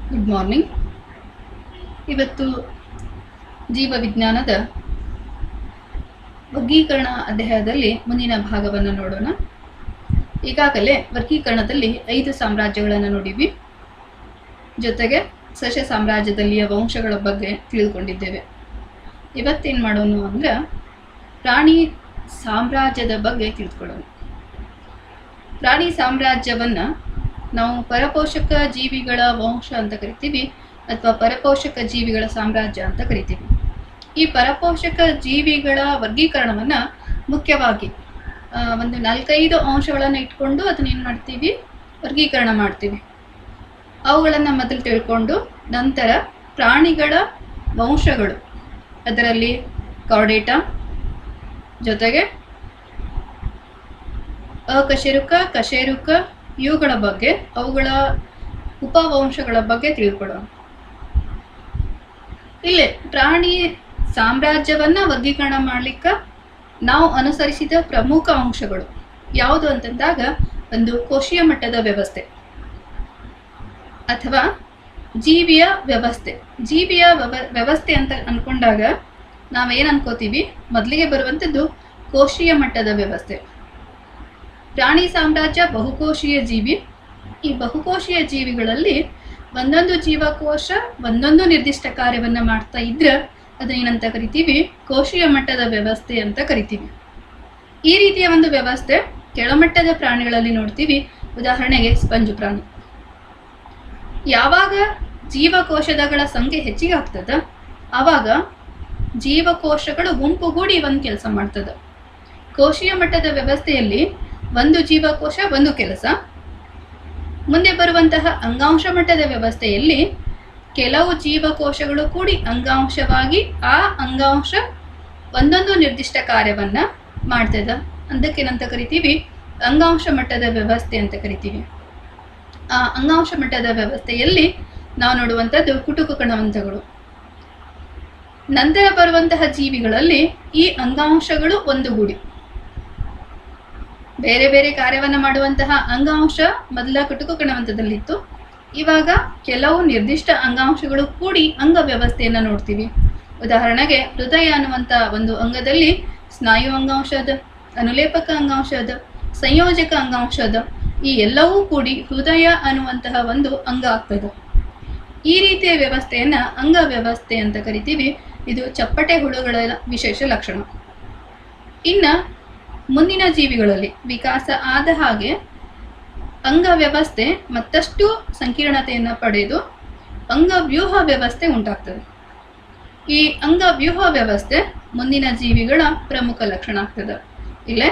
Good morning. ಇವತ್ತು ಜೀವವಿಜ್ಞಾನದ ವರ್ಗೀಕರಣ ಅಧ್ಯಾಯದಲ್ಲಿ ಮುಂದಿನ ಭಾಗವನ್ನು ನೋಡೋಣ. ಈಗಾಗಲೇ ವರ್ಗೀಕರಣದಲ್ಲಿ 5 ಸಾಮ್ರಾಜ್ಯಗಳನ್ನು ನೋಡಿವಿ. ಜೊತೆಗೆ ಸಸ್ಯ ಸಾಮ್ರಾಜ್ಯದಲ್ಲಿಯ ವಂಶಗಳ ಬಗ್ಗೆ ತಿಳಿದುಕೊಂಡಿದ್ದೇವೆ. ಇವತ್ತೇನು ಮಾಡೋಣ ಅಂದ್ರೆ ಪ್ರಾಣಿ ಸಾಮ್ರಾಜ್ಯದ ಬಗ್ಗೆ ತಿಳಿದುಕೊಳ್ಳೋಣ. ಪ್ರಾಣಿ ಸಾಮ್ರಾಜ್ಯವನ್ನು ನಾವು ಪರಪೋಷಕ ಜೀವಿಗಳ ವಂಶ ಅಂತ ಕರಿತೀವಿ ಅಥವಾ ಪರಪೋಷಕ ಜೀವಿಗಳ ಸಾಮ್ರಾಜ್ಯ ಅಂತ ಕರಿತೀವಿ. ಈ ಪರಪೋಷಕ ಜೀವಿಗಳ ವರ್ಗೀಕರಣವನ್ನು ಮುಖ್ಯವಾಗಿ ಒಂದು 4-5 ಅಂಶಗಳನ್ನು ಇಟ್ಕೊಂಡು ಅದನ್ನ ಏನು ಮಾಡ್ತೀವಿ, ವರ್ಗೀಕರಣ ಮಾಡ್ತೀವಿ. ಅವುಗಳನ್ನು ಮೊದಲು ತಿಳ್ಕೊಂಡು ನಂತರ ಪ್ರಾಣಿಗಳ ವಂಶಗಳು, ಅದರಲ್ಲಿ ಕಾರ್ಡೇಟಾ ಜೊತೆಗೆ ಅಕಶೇರುಕ, ಕಶೇರುಕ ಇವುಗಳ ಬಗ್ಗೆ, ಅವುಗಳ ಉಪವಂಶಗಳ ಬಗ್ಗೆ ತಿಳ್ಕೊಳ್ಳೋಣ. ಇಲ್ಲಿ ಪ್ರಾಣಿ ಸಾಮ್ರಾಜ್ಯವನ್ನ ವರ್ಗೀಕರಣ ಮಾಡ್ಲಿಕ್ಕೆ ನಾವು ಅನುಸರಿಸಿದ ಪ್ರಮುಖ ಅಂಶಗಳು ಯಾವುದು ಅಂತಂದಾಗ ಒಂದು ಕೋಶೀಯ ಮಟ್ಟದ ವ್ಯವಸ್ಥೆ ಅಥವಾ ಜೀವಿಯ ವ್ಯವಸ್ಥೆ. ಜೀವಿಯ ವ್ಯವಸ್ಥೆ ಅಂತ ಅನ್ಕೊಂಡಾಗ ನಾವೇನು ಅನ್ಕೋತೀವಿ, ಮೊದಲಿಗೆ ಬರುವಂಥದ್ದು ಕೋಶೀಯ ಮಟ್ಟದ ವ್ಯವಸ್ಥೆ. ಪ್ರಾಣಿ ಸಾಮ್ರಾಜ್ಯ ಬಹುಕೋಶೀಯ ಜೀವಿ. ಈ ಬಹುಕೋಶೀಯ ಜೀವಿಗಳಲ್ಲಿ ಒಂದೊಂದು ಜೀವಕೋಶ ಒಂದೊಂದು ನಿರ್ದಿಷ್ಟ ಕಾರ್ಯವನ್ನು ಮಾಡ್ತಾ ಇದ್ರೆ ಅದೇನಂತ ಕರಿತೀವಿ, ಕೋಶೀಯ ಮಟ್ಟದ ವ್ಯವಸ್ಥೆ ಅಂತ ಕರಿತೀವಿ. ಈ ರೀತಿಯ ಒಂದು ವ್ಯವಸ್ಥೆ ಕೆಳಮಟ್ಟದ ಪ್ರಾಣಿಗಳಲ್ಲಿ ನೋಡ್ತೀವಿ. ಉದಾಹರಣೆಗೆ ಸ್ಪಂಜು ಪ್ರಾಣಿ. ಯಾವಾಗ ಜೀವಕೋಶಗಳ ಸಂಖ್ಯೆ ಹೆಚ್ಚಿಗೆ ಆಗ್ತದ ಆವಾಗ ಜೀವಕೋಶಗಳು ಗುಂಪುಗೂಡಿ ಒಂದು ಕೆಲಸ ಮಾಡ್ತದ. ಕೋಶೀಯ ಮಟ್ಟದ ವ್ಯವಸ್ಥೆಯಲ್ಲಿ ಒಂದು ಜೀವಕೋಶ ಒಂದು ಕೆಲಸ. ಮುಂದೆ ಬರುವಂತಹ ಅಂಗಾಂಶ ಮಟ್ಟದ ವ್ಯವಸ್ಥೆಯಲ್ಲಿ ಕೆಲವು ಜೀವಕೋಶಗಳು ಕೂಡಿ ಅಂಗಾಂಶವಾಗಿ ಆ ಅಂಗಾಂಶ ಒಂದೊಂದು ನಿರ್ದಿಷ್ಟ ಕಾರ್ಯವನ್ನ ಮಾಡ್ತದ. ಅದಕ್ಕೇನಂತ ಕರಿತೀವಿ, ಅಂಗಾಂಶ ಮಟ್ಟದ ವ್ಯವಸ್ಥೆ ಅಂತ ಕರಿತೀವಿ. ಆ ಅಂಗಾಂಶ ಮಟ್ಟದ ವ್ಯವಸ್ಥೆಯಲ್ಲಿ ನಾವು ನೋಡುವಂಥದ್ದು ಕುಟುಕು ಕಣವಂತಗಳು. ನಂತರ ಬರುವಂತಹ ಜೀವಿಗಳಲ್ಲಿ ಈ ಅಂಗಾಂಶಗಳು ಒಂದುಗೂಡಿ ಬೇರೆ ಬೇರೆ ಕಾರ್ಯವನ್ನು ಮಾಡುವಂತಹ ಅಂಗಾಂಶ ಮೊದಲ ಕುಟುಕು ಕಣವಂತದಲ್ಲಿತ್ತು. ಇವಾಗ ಕೆಲವು ನಿರ್ದಿಷ್ಟ ಅಂಗಾಂಶಗಳು ಕೂಡಿ ಅಂಗ ವ್ಯವಸ್ಥೆಯನ್ನು ನೋಡ್ತೀವಿ. ಉದಾಹರಣೆಗೆ ಹೃದಯ ಅನ್ನುವಂಥ ಒಂದು ಅಂಗದಲ್ಲಿ ಸ್ನಾಯು ಅಂಗಾಂಶ ಅದ, ಅನುಲೇಪಕ ಅಂಗಾಂಶ ಅದ, ಸಂಯೋಜಕ ಅಂಗಾಂಶ ಅದ. ಈ ಎಲ್ಲವೂ ಕೂಡಿ ಹೃದಯ ಅನ್ನುವಂತಹ ಒಂದು ಅಂಗ ಆಗ್ತದೆ. ಈ ರೀತಿಯ ವ್ಯವಸ್ಥೆಯನ್ನ ಅಂಗ ವ್ಯವಸ್ಥೆ ಅಂತ ಕರಿತೀವಿ. ಇದು ಚಪ್ಪಟೆ ಹುಳುಗಳ ವಿಶೇಷ ಲಕ್ಷಣ. ಇನ್ನು ಮುಂದಿನ ಜೀವಿಗಳಲ್ಲಿ ವಿಕಾಸ ಆದ ಹಾಗೆ ಅಂಗ ವ್ಯವಸ್ಥೆ ಮತ್ತಷ್ಟು ಸಂಕೀರ್ಣತೆಯನ್ನು ಪಡೆದು ಅಂಗವ್ಯೂಹ ವ್ಯವಸ್ಥೆ ಉಂಟಾಗ್ತದೆ. ಈ ಅಂಗವ್ಯೂಹ ವ್ಯವಸ್ಥೆ ಮುಂದಿನ ಜೀವಿಗಳ ಪ್ರಮುಖ ಲಕ್ಷಣ ಆಗ್ತದೆ. ಇಲ್ಲೇ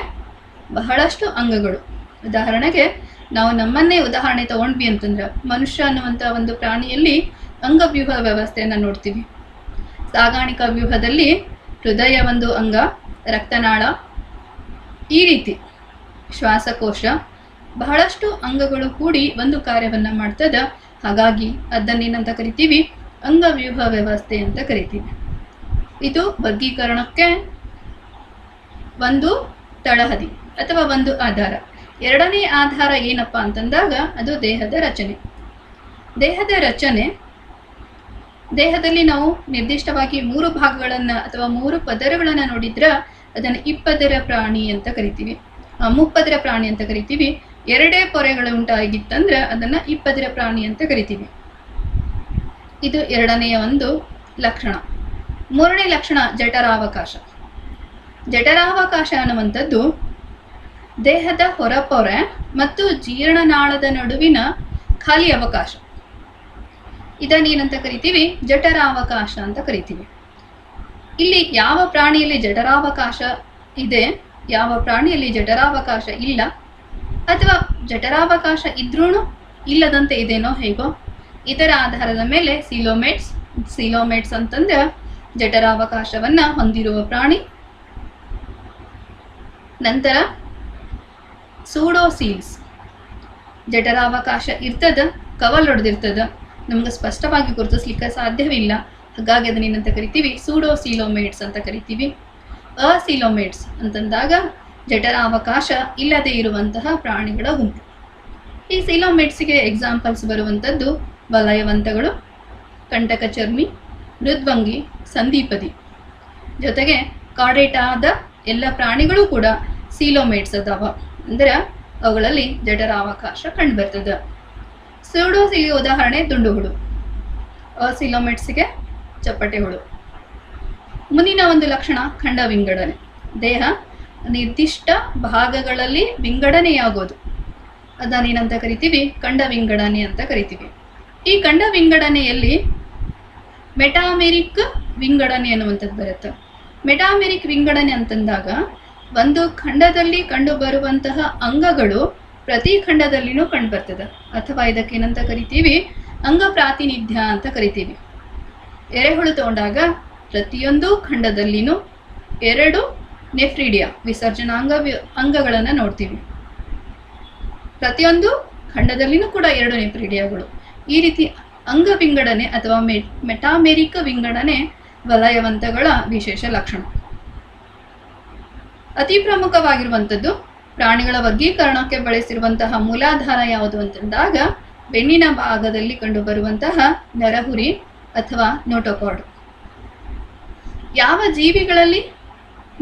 ಬಹಳಷ್ಟು ಅಂಗಗಳು. ಉದಾಹರಣೆಗೆ ನಾವು ನಮ್ಮನ್ನೇ ಉದಾಹರಣೆ ತಗೊಂಡ್ವಿ ಅಂತಂದ್ರೆ ಮನುಷ್ಯ ಅನ್ನುವಂಥ ಒಂದು ಪ್ರಾಣಿಯಲ್ಲಿ ಅಂಗವ್ಯೂಹ ವ್ಯವಸ್ಥೆಯನ್ನು ನೋಡ್ತೀವಿ. ಸಾಗಾಣಿಕಾ ವ್ಯೂಹದಲ್ಲಿ ಹೃದಯ ಒಂದು ಅಂಗ, ರಕ್ತನಾಳ, ಈ ರೀತಿ ಶ್ವಾಸಕೋಶ, ಬಹಳಷ್ಟು ಅಂಗಗಳು ಕೂಡಿ ಒಂದು ಕಾರ್ಯವನ್ನು ಮಾಡ್ತದ. ಹಾಗಾಗಿ ಅದನ್ನೇನಂತ ಕರಿತೀವಿ, ಅಂಗವ್ಯೂಹ ವ್ಯವಸ್ಥೆ ಅಂತ ಕರಿತೀವಿ. ಇದು ವರ್ಗೀಕರಣಕ್ಕೆ ಒಂದು ತಳಹದಿ ಅಥವಾ ಒಂದು ಆಧಾರ. ಎರಡನೇ ಆಧಾರ ಏನಪ್ಪಾ ಅಂತಂದಾಗ ಅದು ದೇಹದ ರಚನೆ. ದೇಹದಲ್ಲಿ ನಾವು ನಿರ್ದಿಷ್ಟವಾಗಿ 3 ಭಾಗಗಳನ್ನು ಅಥವಾ 3 ಪದರಗಳನ್ನು ನೋಡಿದ್ರೆ ಅದನ್ನು ಇಪ್ಪದರ ಪ್ರಾಣಿ ಅಂತ ಕರಿತೀವಿ, ಮುಪ್ಪದರ ಪ್ರಾಣಿ ಅಂತ ಕರಿತೀವಿ. 2 ಪೊರೆಗಳು ಉಂಟಾಗಿತ್ತಂದ್ರೆ ಅದನ್ನ ಇಪ್ಪದರ ಪ್ರಾಣಿ ಅಂತ ಕರಿತೀವಿ. ಇದು ಎರಡನೆಯ ಒಂದು ಲಕ್ಷಣ. ಮೂರನೇ ಲಕ್ಷಣ ಜಠರಾವಕಾಶ. ಜಠರಾವಕಾಶ ಅನ್ನುವಂಥದ್ದು ದೇಹದ ಹೊರಪೊರೆ ಮತ್ತು ಜೀರ್ಣನಾಳದ ನಡುವಿನ ಖಾಲಿ ಅವಕಾಶ. ಇದನ್ನೇನಂತ ಕರಿತೀವಿ, ಜಠರಾವಕಾಶ ಅಂತ ಕರಿತೀವಿ. ಇಲ್ಲಿ ಯಾವ ಪ್ರಾಣಿಯಲ್ಲಿ ಜಠರಾವಕಾಶ ಇದೆ, ಯಾವ ಪ್ರಾಣಿಯಲ್ಲಿ ಜಠರಾವಕಾಶ ಇಲ್ಲ, ಅಥವಾ ಜಠರಾವಕಾಶ ಇದ್ರೂ ಇಲ್ಲದಂತೆ ಇದೇನೋ ಹೇಗೋ, ಇದರ ಆಧಾರದ ಮೇಲೆ ಸೀಲೋಮೇಟ್ಸ್ ಅಂತಂದ್ರೆ ಜಠರಾವಕಾಶವನ್ನ ಹೊಂದಿರುವ ಪ್ರಾಣಿ. ನಂತರ ಸೂಡೋಸೀಲ್ಸ್. ಜಠರಾವಕಾಶ ಇರ್ತದ, ಕವಲ್ ಹೊಡೆದಿರ್ತದ, ನಮ್ಗೆ ಸ್ಪಷ್ಟವಾಗಿ ಗುರುತಿಸ್ಲಿಕ್ಕೆ ಸಾಧ್ಯವಿಲ್ಲ. ಹಾಗಾಗಿ ಅದನ್ನೇನಂತ ಕರಿತೀವಿ, ಸೂಡೋಸೀಲೋಮೇಟ್ಸ್ ಅಂತ ಕರಿತೀವಿ. ಅಸೀಲೋಮೇಟ್ಸ್ ಅಂತಂದಾಗ ಜಠರಾವಕಾಶ ಇಲ್ಲದೆ ಇರುವಂತಹ ಪ್ರಾಣಿಗಳ ಗುಂಪು. ಈ ಸೀಲೋಮೇಟ್ಸ್ಗೆ ಎಕ್ಸಾಂಪಲ್ಸ್ ಬರುವಂಥದ್ದು ವಲಯವಂತಗಳು, ಕಂಟಕಚರ್ಮಿ, ಮೃದ್ವಂಗಿ, ಸಂಧಿಪದಿ. ಜೊತೆಗೆ ಕಾರ್ಡೇಟಾದ ಎಲ್ಲ ಪ್ರಾಣಿಗಳು ಕೂಡ ಸೀಲೋಮೇಟ್ಸ್ ಅದಾವ, ಅಂದ್ರೆ ಅವುಗಳಲ್ಲಿ ಜಠರಾವಕಾಶ ಕಂಡುಬರ್ತದೆ. ಸ್ಯೂಡೋಸಿಲ್ಗೆ ಉದಾಹರಣೆ ದುಂಡುಹುಳು, ಅಸಿಲೋಮೇಟ್ಸ್ಗೆ ಚಪ್ಪಟೆ ಹುಳು. ಮುಂದಿನ ಒಂದು ಲಕ್ಷಣ ಖಂಡ ವಿಂಗಡಣೆ. ದೇಹ ನಿರ್ದಿಷ್ಟ ಭಾಗಗಳಲ್ಲಿ ವಿಂಗಡಣೆಯಾಗೋದು, ಅದನ್ನೇನಂತ ಕರಿತೀವಿ? ಖಂಡ ವಿಂಗಡಣೆ ಅಂತ ಕರಿತೀವಿ. ಈ ಖಂಡ ವಿಂಗಡಣೆಯಲ್ಲಿ ಮೆಟಾಮೆರಿಕ್ ವಿಂಗಡಣೆ ಅನ್ನುವಂಥದ್ದು ಬರುತ್ತೆ. ಮೆಟಾಮೆರಿಕ್ ವಿಂಗಡಣೆ ಅಂತಂದಾಗ ಒಂದು ಖಂಡದಲ್ಲಿ ಕಂಡುಬರುವಂತಹ ಅಂಗಗಳು ಪ್ರತಿ ಖಂಡದಲ್ಲಿನೂ ಕಂಡುಬರ್ತದೆ, ಅಥವಾ ಇದಕ್ಕೇನಂತ ಕರಿತೀವಿ? ಅಂಗ ಪ್ರಾತಿನಿಧ್ಯ ಅಂತ ಕರಿತೀವಿ. ಎರೆಹುಳು ತಗೊಂಡಾಗ ಪ್ರತಿಯೊಂದು ಖಂಡದಲ್ಲಿನೂ 2 ನೆಫ್ರಿಡಿಯಾ ವಿಸರ್ಜನಾಂಗ ಅಂಗಗಳನ್ನು ನೋಡ್ತೀವಿ. ಪ್ರತಿಯೊಂದು ಖಂಡದಲ್ಲಿನೂ ಕೂಡ 2 ನೆಫ್ರಿಡಿಯಾಗಳು. ಈ ರೀತಿ ಅಂಗ ವಿಂಗಡಣೆ ಅಥವಾ ಮೆಟಾಮೆರಿಕ್ ವಿಂಗಡಣೆ ವಲಯವಂತಗಳ ವಿಶೇಷ ಲಕ್ಷಣ. ಅತಿ ಪ್ರಮುಖವಾಗಿರುವಂಥದ್ದು ಪ್ರಾಣಿಗಳ ವರ್ಗೀಕರಣಕ್ಕೆ ಬಳಸಿರುವಂತಹ ಮೂಲಾಧಾರ ಯಾವುದು ಅಂತಂದಾಗ ಬೆನ್ನಿನ ಭಾಗದಲ್ಲಿ ಕಂಡುಬರುವಂತಹ ನರಹುರಿ ಅಥವಾ ನೋಟೋಕಾರ್ಡ್. ಯಾವ ಜೀವಿಗಳಲ್ಲಿ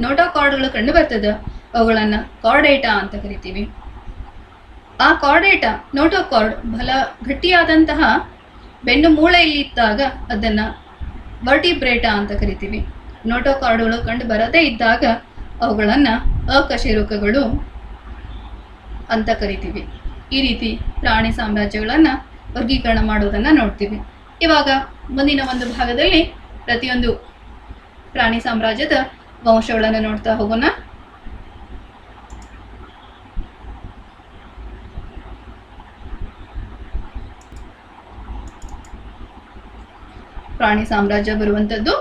ನೋಟೋಕಾರ್ಡ್ಗಳು ಕಂಡು ಬರ್ತದೆ ಅವುಗಳನ್ನು ಕಾರ್ಡೇಟಾ ಅಂತ ಕರಿತೀವಿ. ಆ ಕಾರ್ಡೇಟಾ ನೋಟೋಕಾರ್ಡ್ ಬಲ ಗಟ್ಟಿಯಾದಂತಹ ಬೆನ್ನು ಮೂಳೆಯಲ್ಲಿ ಇದ್ದಾಗ ಅದನ್ನು ವರ್ಟಿಬ್ರೇಟಾ ಅಂತ ಕರಿತೀವಿ. ನೋಟೋಕಾರ್ಡ್ಗಳು ಕಂಡು ಬರದೇ ಇದ್ದಾಗ ಅವುಗಳನ್ನು ಅಕಶೇರುಕಗಳು ಅಂತ ಕರಿತೀವಿ. ಈ ರೀತಿ ಪ್ರಾಣಿ ಸಾಮ್ರಾಜ್ಯಗಳನ್ನು ವರ್ಗೀಕರಣ ಮಾಡೋದನ್ನು ನೋಡ್ತೀವಿ. ಇವಾಗ ಮುಂದಿನ ಒಂದು ಭಾಗದಲ್ಲಿ ಪ್ರತಿಯೊಂದು ಪ್ರಾಣಿ ಸಾಮ್ರಾಜ್ಯದ ವಂಶಗಳನ್ನು ನೋಡ್ತಾ ಹೋಗೋಣ. ಪ್ರಾಣಿ ಸಾಮ್ರಾಜ್ಯ ಬರುವಂಥದ್ದು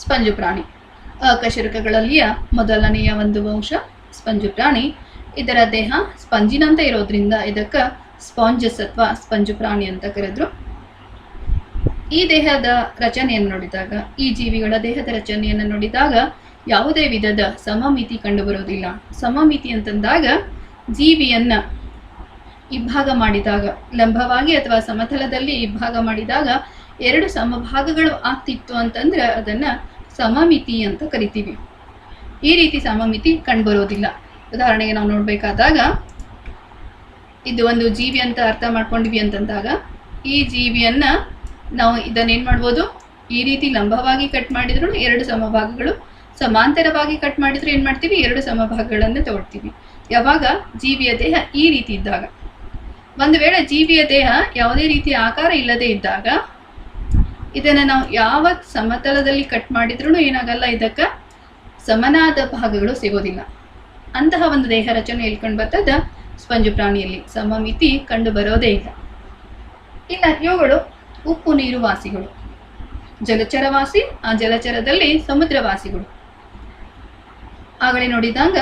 ಸ್ಪಂಜು ಪ್ರಾಣಿ. ಅಕಶೇರುಕಗಳಲ್ಲಿಯ ಮೊದಲನೆಯ ಒಂದು ವಂಶ ಸ್ಪಂಜು ಪ್ರಾಣಿ. ಇದರ ದೇಹ ಸ್ಪಂಜಿನಂತೆ ಇರೋದ್ರಿಂದ ಇದಕ್ಕೆ ಸ್ಪಾಂಜಸ್ ಅಥವಾ ಸ್ಪಂಜು ಪ್ರಾಣಿ ಅಂತ ಕರೆದ್ರು. ಈ ದೇಹದ ರಚನೆಯನ್ನು ನೋಡಿದಾಗ, ಈ ಜೀವಿಗಳ ದೇಹದ ರಚನೆಯನ್ನು ನೋಡಿದಾಗ ಯಾವುದೇ ವಿಧದ ಸಮಮಿತಿ ಕಂಡುಬರುವುದಿಲ್ಲ. ಸಮಮಿತಿ ಅಂತಂದಾಗ ಜೀವಿಯನ್ನ ಇಬ್ಬಾಗ ಮಾಡಿದಾಗ, ಲಂಬವಾಗಿ ಅಥವಾ ಸಮತಲದಲ್ಲಿ ಇಬ್ಬಾಗ ಮಾಡಿದಾಗ 2 ಸಮಭಾಗಗಳು ಆಗ್ತಿತ್ತು ಅಂತಂದ್ರೆ ಅದನ್ನ ಸಮಮಿತಿ ಅಂತ ಕರಿತೀವಿ. ಈ ರೀತಿ ಸಮಮಿತಿ ಕಂಡುಬರೋದಿಲ್ಲ. ಉದಾಹರಣೆಗೆ ನಾವು ನೋಡ್ಬೇಕಾದಾಗ, ಇದು ಒಂದು ಜೀವಿ ಅಂತ ಅರ್ಥ ಮಾಡ್ಕೊಂಡಿವಿ ಅಂತಂದಾಗ, ಈ ಜೀವಿಯನ್ನ ನಾವು ಇದನ್ನೇನು ಮಾಡ್ಬೋದು? ಈ ರೀತಿ ಲಂಬವಾಗಿ ಕಟ್ ಮಾಡಿದ್ರು 2 ಸಮಭಾಗಗಳು, ಸಮಾಂತರವಾಗಿ ಕಟ್ ಮಾಡಿದ್ರು ಏನು ಮಾಡ್ತೀವಿ? 2 ಸಮಭಾಗಗಳನ್ನು ತಗೊಳ್ತೀವಿ. ಯಾವಾಗ ಜೀವಿಯ ದೇಹ ಈ ರೀತಿ ಇದ್ದಾಗ. ಒಂದು ವೇಳೆ ಜೀವಿಯ ದೇಹ ಯಾವುದೇ ರೀತಿಯ ಆಕಾರ ಇಲ್ಲದೆ ಇದ್ದಾಗ ಇದನ್ನು ನಾವು ಯಾವ ಸಮತಲದಲ್ಲಿ ಕಟ್ ಮಾಡಿದ್ರೂ ಏನಾಗಲ್ಲ, ಇದಕ್ಕೆ ಸಮನಾದ ಭಾಗಗಳು ಸಿಗೋದಿಲ್ಲ. ಅಂತಹ ಒಂದು ದೇಹ ರಚನೆ ಎಲ್ಕೊಂಡು ಬರ್ತದ ಸ್ಪಂಜು ಪ್ರಾಣಿಯಲ್ಲಿ. ಸಮಮಿತಿ ಕಂಡು ಬರೋದೇ ಇಲ್ಲ. ಇನ್ನು ಇವುಗಳು ಉಪ್ಪು ನೀರು ವಾಸಿಗಳು, ಜಲಚರವಾಸಿ, ಆ ಜಲಚರದಲ್ಲಿ ಸಮುದ್ರವಾಸಿಗಳು. ಆಗಲೇ ನೋಡಿದಾಗ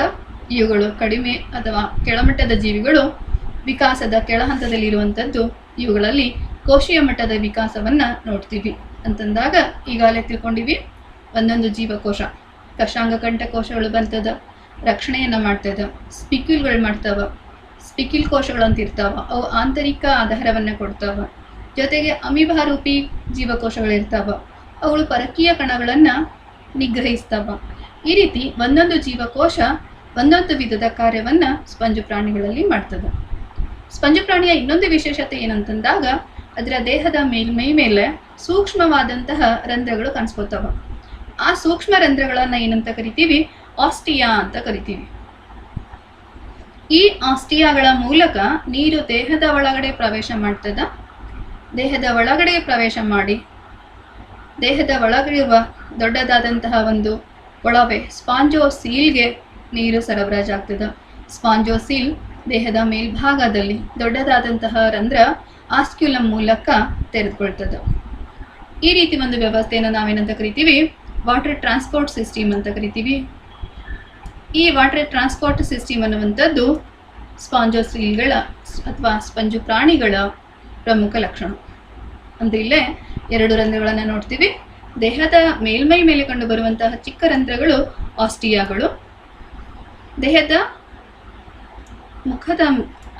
ಇವುಗಳು ಕಡಿಮೆ ಅಥವಾ ಕೆಳಮಟ್ಟದ ಜೀವಿಗಳು, ವಿಕಾಸದ ಕೆಳಹಂತದಲ್ಲಿರುವಂಥದ್ದು. ಇವುಗಳಲ್ಲಿ ಕೋಶೀಯ ಮಟ್ಟದ ವಿಕಾಸವನ್ನು ನೋಡ್ತೀವಿ ಅಂತಂದಾಗ ಈಗಾಗಲೇ ತಿಳ್ಕೊಂಡಿವಿ. ಒಂದೊಂದು ಜೀವಕೋಶ ಕಷಾಂಗಕಂಠ ಕೋಶಗಳು ಬರ್ತದ, ರಕ್ಷಣೆಯನ್ನು ಮಾಡ್ತದ, ಸ್ಪಿಕ್ಯುಲ್ಗಳು ಮಾಡ್ತಾವ, ಸ್ಪಿಕ್ಯುಲ್ ಕೋಶಗಳು ಅಂತ ಇರ್ತಾವ, ಅವು ಆಂತರಿಕ ಆಧಾರವನ್ನು ಕೊಡ್ತಾವ. ಜೊತೆಗೆ ಅಮೀಬಾರೂಪಿ ಜೀವಕೋಶಗಳಿರ್ತಾವ, ಅವುಗಳು ಪರಕೀಯ ಕಣಗಳನ್ನು ನಿಗ್ರಹಿಸ್ತಾವ. ಈ ರೀತಿ ಒಂದೊಂದು ಜೀವಕೋಶ ಒಂದೊಂದು ವಿಧದ ಕಾರ್ಯವನ್ನು ಸ್ಪಂಜು ಪ್ರಾಣಿಗಳಲ್ಲಿ ಮಾಡ್ತದೆ. ಸ್ಪಂಜು ಪ್ರಾಣಿಯ ಇನ್ನೊಂದು ವಿಶೇಷತೆ ಏನಂತಂದಾಗ ಅದರ ದೇಹದ ಮೇಲ್ಮೈ ಮೇಲೆ ಸೂಕ್ಷ್ಮವಾದಂತಹ ರಂಧ್ರಗಳು ಕಾಣಿಸ್ಕೋತಾವ. ಆ ಸೂಕ್ಷ್ಮ ರಂಧ್ರಗಳನ್ನು ಏನಂತ ಕರಿತೀವಿ? ಆಸ್ಟಿಯಾ ಅಂತ ಕರಿತೀವಿ. ಈ ಆಸ್ಟಿಯಾಗಳ ಮೂಲಕ ನೀರು ದೇಹದ ಒಳಗಡೆ ಪ್ರವೇಶ ಮಾಡ್ತದ. ದೇಹದ ಒಳಗಡೆ ಪ್ರವೇಶ ಮಾಡಿ ದೇಹದ ಒಳಗಿರುವ ದೊಡ್ಡದಾದಂತಹ ಒಂದು ಕೊಳವೆ ಸ್ಪಾಂಜೋಸೀಲ್ಗೆ ನೀರು ಸರಬರಾಜಾಗ್ತದೆ. ಸ್ಪಾಂಜೋಸೀಲ್ ದೇಹದ ಮೇಲ್ಭಾಗದಲ್ಲಿ ದೊಡ್ಡದಾದಂತಹ ರಂಧ್ರ ಆಸ್ಕ್ಯುಲಮ್ ಮೂಲಕ ತೆರೆದುಕೊಳ್ತದೆ. ಈ ರೀತಿ ಒಂದು ವ್ಯವಸ್ಥೆಯನ್ನು ನಾವೇನಂತ ಕರಿತೀವಿ? ವಾಟರ್ ಟ್ರಾನ್ಸ್ಪೋರ್ಟ್ ಸಿಸ್ಟಮ್ ಅಂತ ಕರಿತೀವಿ. ಈ ವಾಟರ್ ಟ್ರಾನ್ಸ್ಪೋರ್ಟ್ ಸಿಸ್ಟಮ್ ಅನ್ನುವಂಥದ್ದು ಸ್ಪಾಂಜೋಸೀಲ್ಗಳ ಅಥವಾ ಸ್ಪಂಜು ಪ್ರಾಣಿಗಳ ಪ್ರಮುಖ ಲಕ್ಷಣ. ಅಂದ್ರೆ ಇಲ್ಲೇ 2 ರಂಧ್ರಗಳನ್ನು ನೋಡ್ತೀವಿ. ದೇಹದ ಮೇಲ್ಮೈ ಮೇಲೆ ಕಂಡು ಬರುವಂತಹ ಚಿಕ್ಕ ರಂಧ್ರಗಳು ಆಸ್ಟಿಯಾಗಳು, ದೇಹದ ಮುಖದ